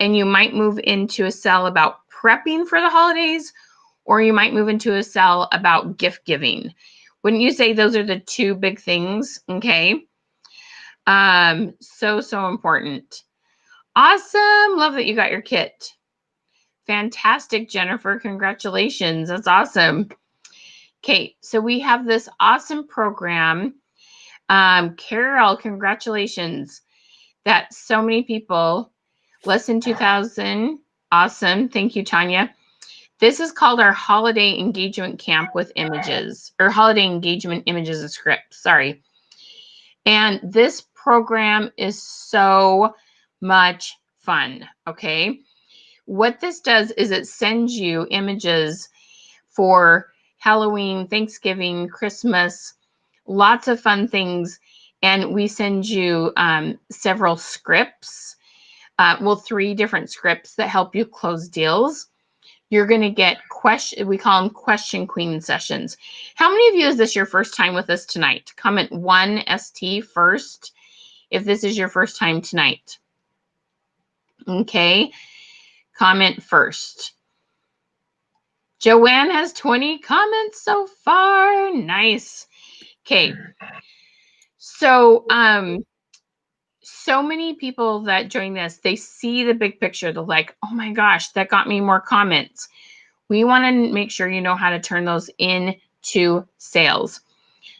and you might move into a sell about prepping for the holidays, or you might move into a sell about gift giving. Wouldn't you say those are the two big things, okay? So important. Awesome. Love that you got your kit. Fantastic, Jennifer. Congratulations. That's awesome. Okay, so we have this awesome program. Carol, congratulations. That so many people, less than 2,000. Awesome. Thank you, Tanya. This is called our Holiday Engagement Camp with Images, or Holiday Engagement Images and Scripts. Sorry. And this program is so much fun, okay? What this does is it sends you images for Halloween, Thanksgiving, Christmas, lots of fun things. And we send you several scripts, 3 different scripts that help you close deals. You're going to get we call them question queen sessions. How many of you is this your first time with us tonight? Comment 1 ST first if this is your first time tonight. Okay, comment first. Joanne has 20 comments so far. Nice. Okay. So, so many people that join this, they see the big picture. They're like, oh my gosh, that got me more comments. We want to make sure you know how to turn those into sales.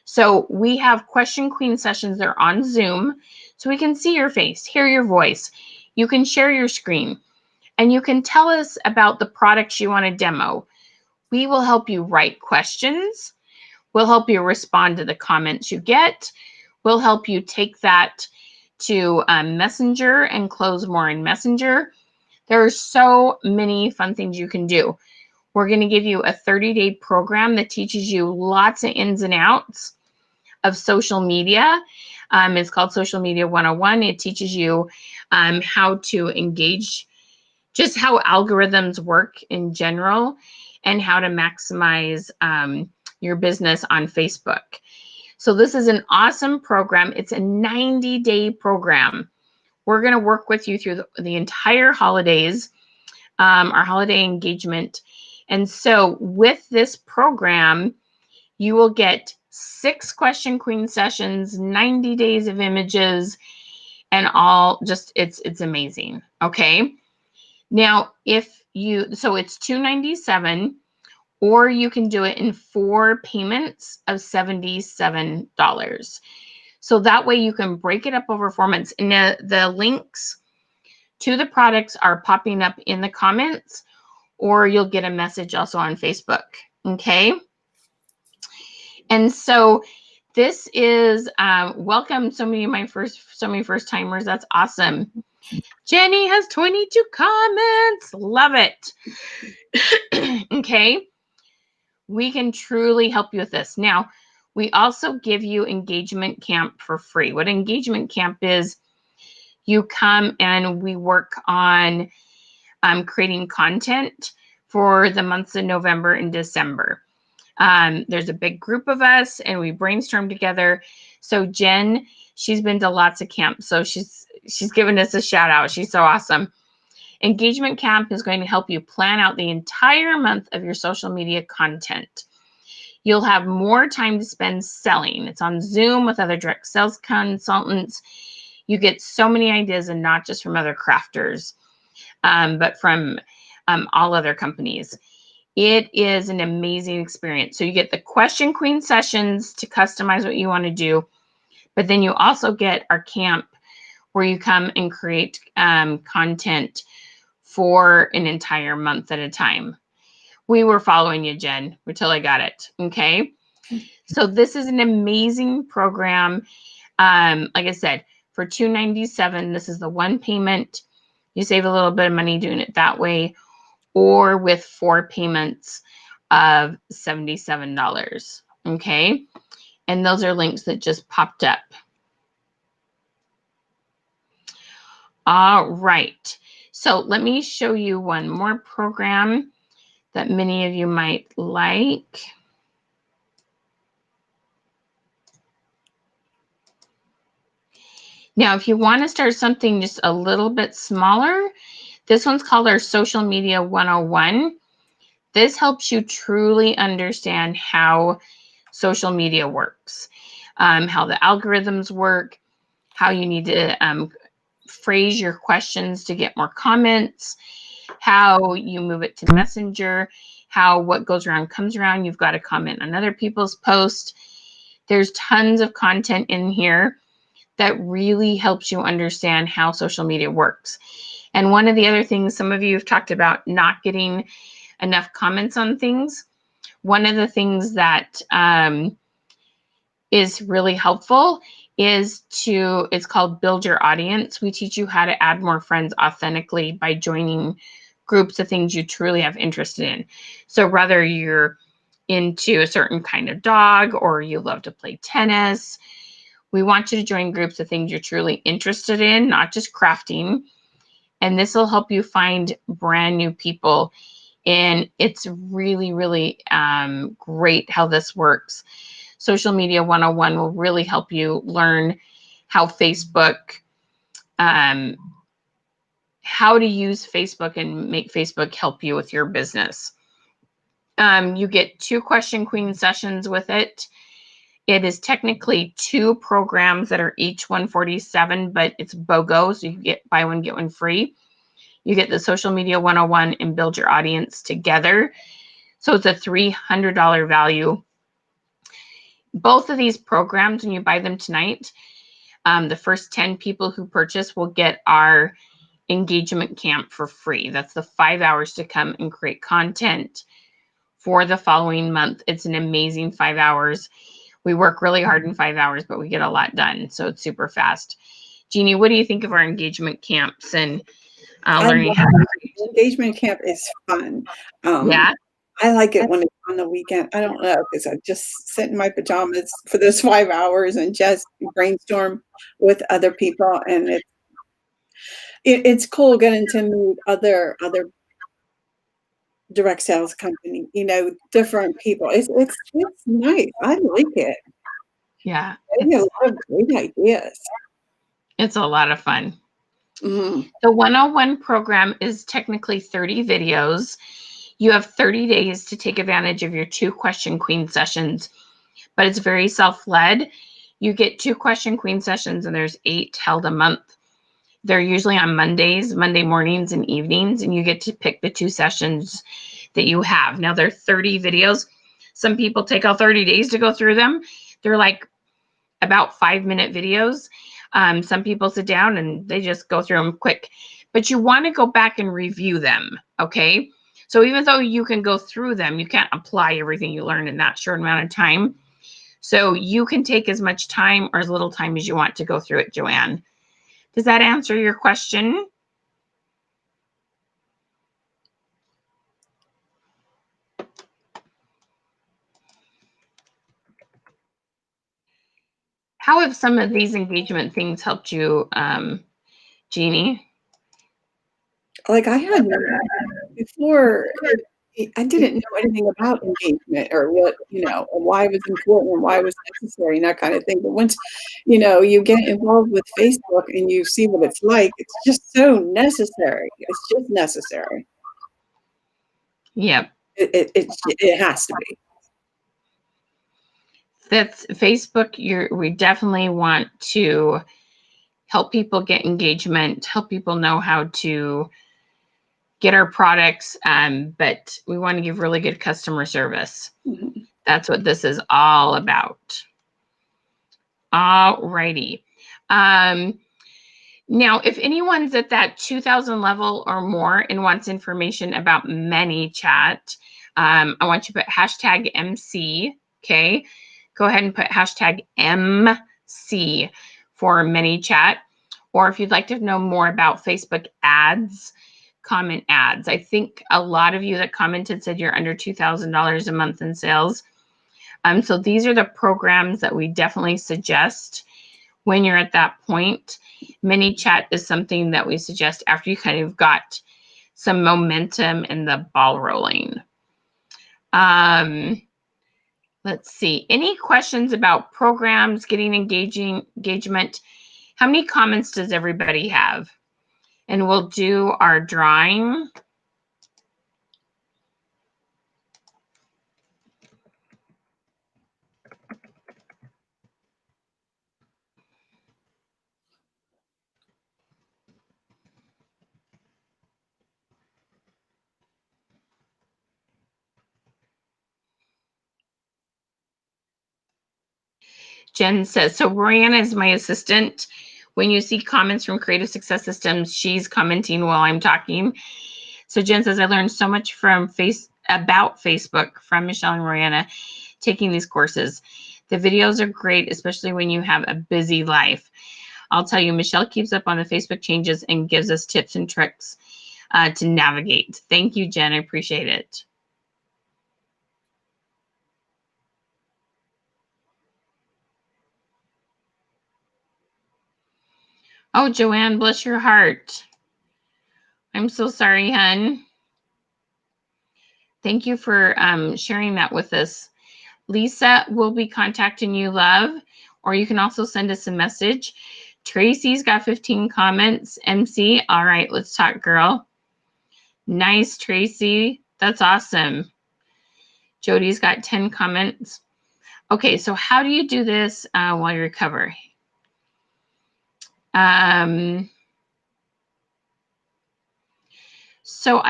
So we have question queen sessions. They're on Zoom, so we can see your face, hear your voice. You can share your screen, and you can tell us about the products you want to demo. We will help you write questions. We'll help you respond to the comments you get. We'll help you take that to Messenger and close more in Messenger. There are so many fun things you can do. We're going to give you a 30-day program that teaches you lots of ins and outs of social media. It's called Social Media 101. It teaches you how to engage, just how algorithms work in general, and how to maximize your business on Facebook. So this is an awesome program. It's a 90-day program. We're going to work with you through the entire holidays, our holiday engagement. And so with this program, you will get 6 question queen sessions, 90 days of images, and all just it's amazing. Okay. Now, so it's $297, or you can do it in 4 payments of $77. So that way you can break it up over 4 months. And the links to the products are popping up in the comments, or you'll get a message also on Facebook. Okay. And so this is welcome. So many first timers. That's awesome. Jenny has 22 comments. Love it. Okay. We can truly help you with this. Now, we also give you engagement camp for free. What engagement camp is, you come and we work on creating content for the months of November and December. There's a big group of us and we brainstorm together. So Jen, she's been to lots of camps. So she's given us a shout out. She's so awesome. Engagement camp is going to help you plan out the entire month of your social media content. You'll have more time to spend selling. It's on Zoom with other direct sales consultants. You get so many ideas, and not just from other crafters, but from all other companies. It is an amazing experience. So you get the question queen sessions to customize what you want to do, but then you also get our camp where you come and create content for an entire month at a time. We were following you, Jen, until I got it. Okay. So this is an amazing program. Like I said, for $297, this is the one payment. You save a little bit of money doing it that way, or with 4 payments of $77. Okay. And those are links that just popped up. All right. So let me show you one more program that many of you might like. Now, if you want to start something just a little bit smaller, this one's called our Social Media 101. This helps you truly understand how social media works, how the algorithms work, how you need to phrase your questions to get more comments, how you move it to Messenger, how what goes around comes around. You've got to comment on other people's posts. There's tons of content in here that really helps you understand how social media works. And one of the other things, some of you have talked about not getting enough comments on things. One of the things that is really helpful it's called Build Your Audience. We teach you how to add more friends authentically by joining groups of things you truly have interest in. So whether you're into a certain kind of dog or you love to play tennis, we want you to join groups of things you're truly interested in, not just crafting. And this will help you find brand new people. And it's really, really great how this works. Social Media 101 will really help you learn how Facebook, how to use Facebook and make Facebook help you with your business. You get 2 question queen sessions with it. It is technically 2 programs that are each $147, but it's BOGO, so you get buy one, get one free. You get the Social Media 101 and Build Your Audience together. So it's a $300 value. Both of these programs, when you buy them tonight, the first 10 people who purchase will get our engagement camp for free. That's the 5 hours to come and create content for the following month. It's an amazing 5 hours. We work really hard in 5 hours, but we get a lot done. So it's super fast. Jeanie, what do you think of our engagement camps and learning how to create? Engagement camp is fun. Yeah. I like it when it's on the weekend. I don't know, because I just sit in my pajamas for those 5 hours and just brainstorm with other people, and it's cool getting to meet other direct sales company, different people. It's nice. I like it. Yeah. They have a lot of great ideas. It's a lot of fun. Mm. The 101 program is technically 30 videos. You have 30 days to take advantage of your 2 Question Queen sessions, but it's very self-led. You get 2 Question Queen sessions, and there's 8 held a month. They're usually on Mondays, Monday mornings and evenings, and you get to pick the 2 sessions that you have. Now, they're 30 videos. Some people take all 30 days to go through them. They're like about 5-minute videos. Some people sit down and they just go through them quick, but you want to go back and review them, okay? So even though you can go through them, you can't apply everything you learned in that short amount of time. So you can take as much time or as little time as you want to go through it, Joanne. Does that answer your question? How have some of these engagement things helped you, Jeanie? Like I had before, I didn't know anything about engagement or what, and why it was important and why it was necessary and that kind of thing. But once, you get involved with Facebook and you see what it's like, it's just so necessary. It's just necessary. Yep. It has to be. That's Facebook. We definitely want to help people get engagement, help people know how to get our products, but we want to give really good customer service. Mm-hmm. That's what this is all about. All righty. Now, if anyone's at that 2,000 level or more and wants information about ManyChat, I want you to put hashtag MC, okay? Go ahead and put hashtag MC for ManyChat. Or if you'd like to know more about Facebook ads, comment ads. I think a lot of you that commented said you're under $2,000 a month in sales. So these are the programs that we definitely suggest when you're at that point. ManyChat is something that we suggest after you kind of got some momentum and the ball rolling. Let's see. Any questions about programs, getting engagement? How many comments does everybody have? And we'll do our drawing. Jen says, so Brianna is my assistant. When you see comments from Creative Success Systems, she's commenting while I'm talking. So Jen says, I learned so much about Facebook from Michelle and Brianna taking these courses. The videos are great, especially when you have a busy life. I'll tell you, Michelle keeps up on the Facebook changes and gives us tips and tricks to navigate. Thank you, Jen. I appreciate it. Oh, Joanne, bless your heart. I'm so sorry, hun. Thank you for sharing that with us. Lisa will be contacting you, love, or you can also send us a message. Tracy's got 15 comments. MC, all right, let's talk, girl. Nice, Tracy. That's awesome. Jody's got 10 comments. Okay, so how do you do this while you recover? So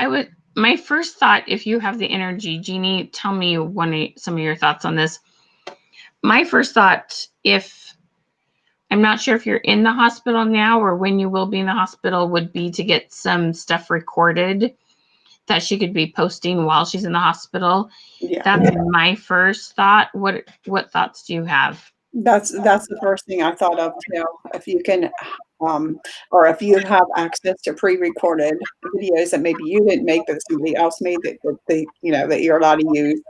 my first thought, if you have the energy, Jeanie, tell me some of your thoughts on this. My first thought, I'm not sure if you're in the hospital now or when you will be in the hospital, would be to get some stuff recorded that she could be posting while she's in the hospital. Yeah. That's my first thought. What thoughts do you have? That's the first thing I thought of too. If you can, or if you have access to pre-recorded videos that maybe you didn't make, but somebody else made that you're allowed to use,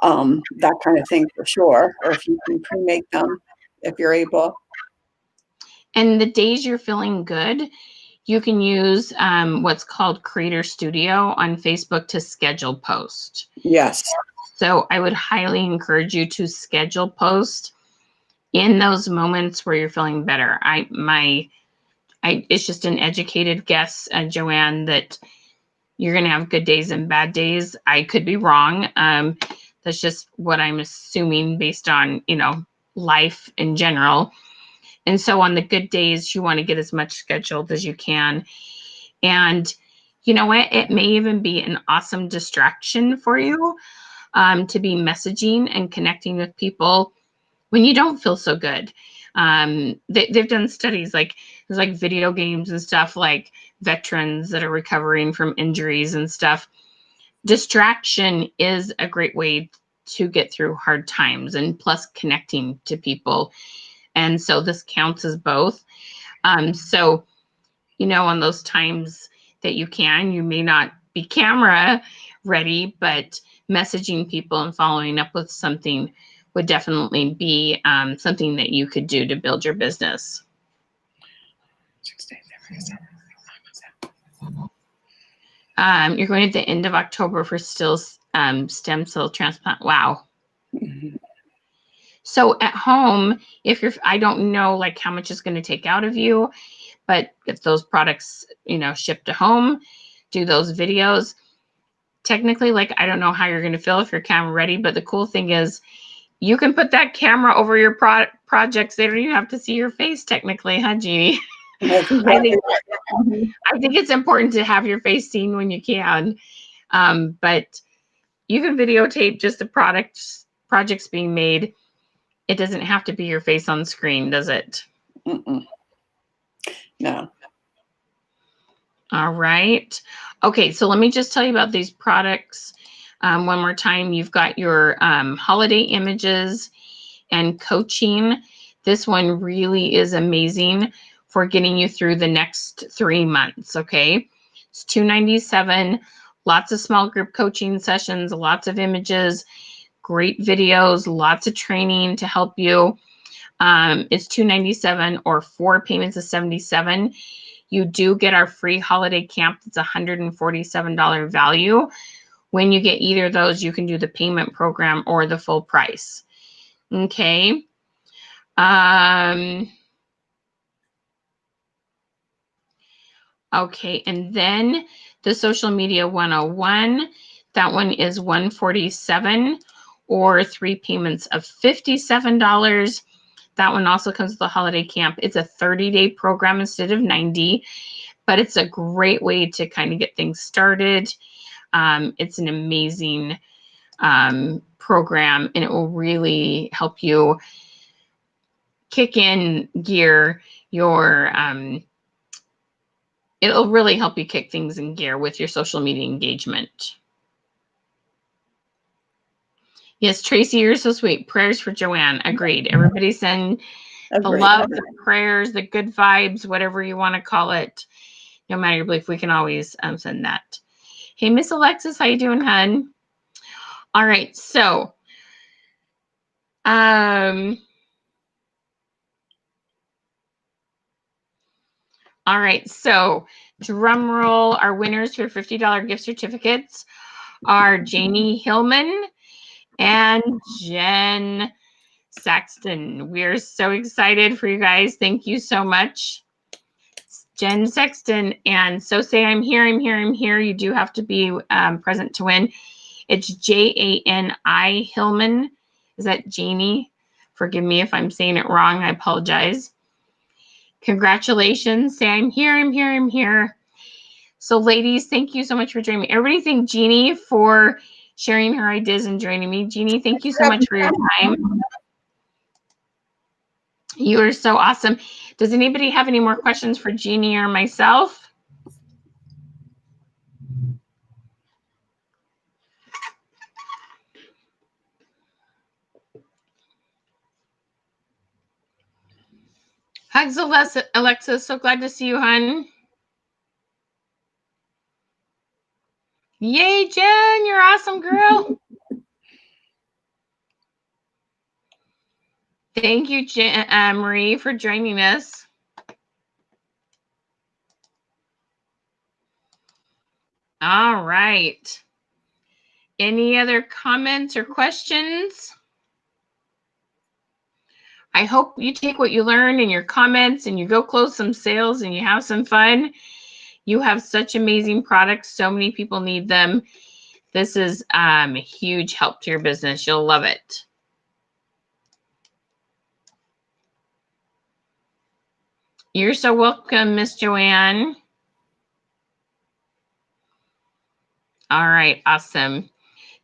that kind of thing for sure. Or if you can pre-make them, if you're able. And the days you're feeling good, you can use what's called Creator Studio on Facebook to schedule post. Yes. So I would highly encourage you to schedule post in those moments where you're feeling better. It's just an educated guess, Joanne, that you're going to have good days and bad days. I could be wrong. That's just what I'm assuming based on, life in general. And so on the good days, you want to get as much scheduled as you can. And you know what? It may even be an awesome distraction for you to be messaging and connecting with people when you don't feel so good. They've done studies like there's like video games and stuff, like veterans that are recovering from injuries and stuff. Distraction is a great way to get through hard times, and plus connecting to people. And so this counts as both. So, on those times that you may not be camera ready, but messaging people and following up with something would definitely be something that you could do to build your business. You're going at the end of October for still stem cell transplant. Wow. Mm-hmm. So at home, I don't know like how much it's going to take out of you, but if those products, ship to home, do those videos, technically, like, I don't know how you're going to feel if you're camera ready, but the cool thing is you can put that camera over your projects. They don't even have to see your face technically, huh, Jeanie? I think it's important to have your face seen when you can. But you can videotape just the projects being made. It doesn't have to be your face on screen, does it? Mm-mm. No. All right. Okay, so let me just tell you about these products one more time. You've got your holiday images and coaching. This one really is amazing for getting you through the next 3 months, okay? It's $297, lots of small group coaching sessions, lots of images, great videos, lots of training to help you. It's $297 or 4 payments of $77. You do get our free holiday camp. It's $147 value. When you get either of those, you can do the payment program or the full price. Okay. Okay, and then the social media 101, that one is $147 or 3 payments of $57. That one also comes with the holiday camp. It's a 30-day program instead of 90, but it's a great way to kind of get things started. It's an amazing program, and it will really help you kick in gear it'll really help you kick things in gear with your social media engagement. Yes, Tracy, you're so sweet. Prayers for Joanne. Agreed. Everybody send the love, the prayers, the good vibes, whatever you want to call it. No matter your belief, we can always send that. Hey, Miss Alexis, how you doing, hun? All right, so all right, so drum roll, our winners for $50 gift certificates are Jeanie Hillman and Jen Saxton. We're so excited for you guys. Thank you so much. Jen Sexton, and so say I'm here, I'm here, I'm here. You do have to be present to win. It's Jani Hillman. Is that Jeanie? Forgive me if I'm saying it wrong. I apologize. Congratulations. Say I'm here, I'm here, I'm here. So ladies, thank you so much for joining me. Everybody thank Jeanie for sharing her ideas and joining me. Jeanie, thank you so much for your time. You are so awesome. Does anybody have any more questions for Jeanie or myself? Hugs, Alexa. So glad to see you, hon. Yay, Jen. You're awesome, girl. Thank you, Marie, for joining us. All right. Any other comments or questions? I hope you take what you learn in your comments and you go close some sales and you have some fun. You have such amazing products. So many people need them. This is a huge help to your business. You'll love it. You're so welcome, Miss Joanne. All right, awesome.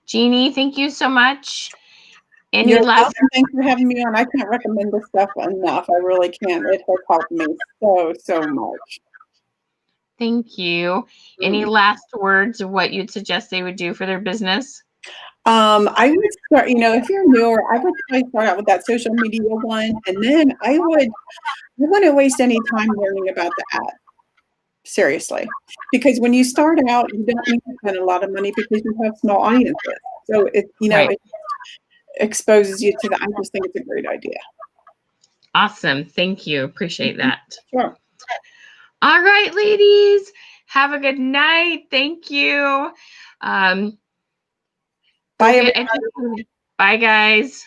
Jeanie, thank you so much. Any You're last? welcome. Thanks for having me on. I can't recommend this stuff enough. I really can't. It has helped me so much. Thank you. Any last words of what you'd suggest they would do for their business? I would start, if you're newer, I would probably start out with that social media one, and then I wouldn't waste any time learning about the app. Seriously, because when you start out, you don't need to spend a lot of money because you have small audiences. So Right. it exposes you to I just think it's a great idea. Awesome. Thank you. Appreciate that. Sure. All right, ladies. Have a good night. Thank you. Bye, everybody. Bye, guys.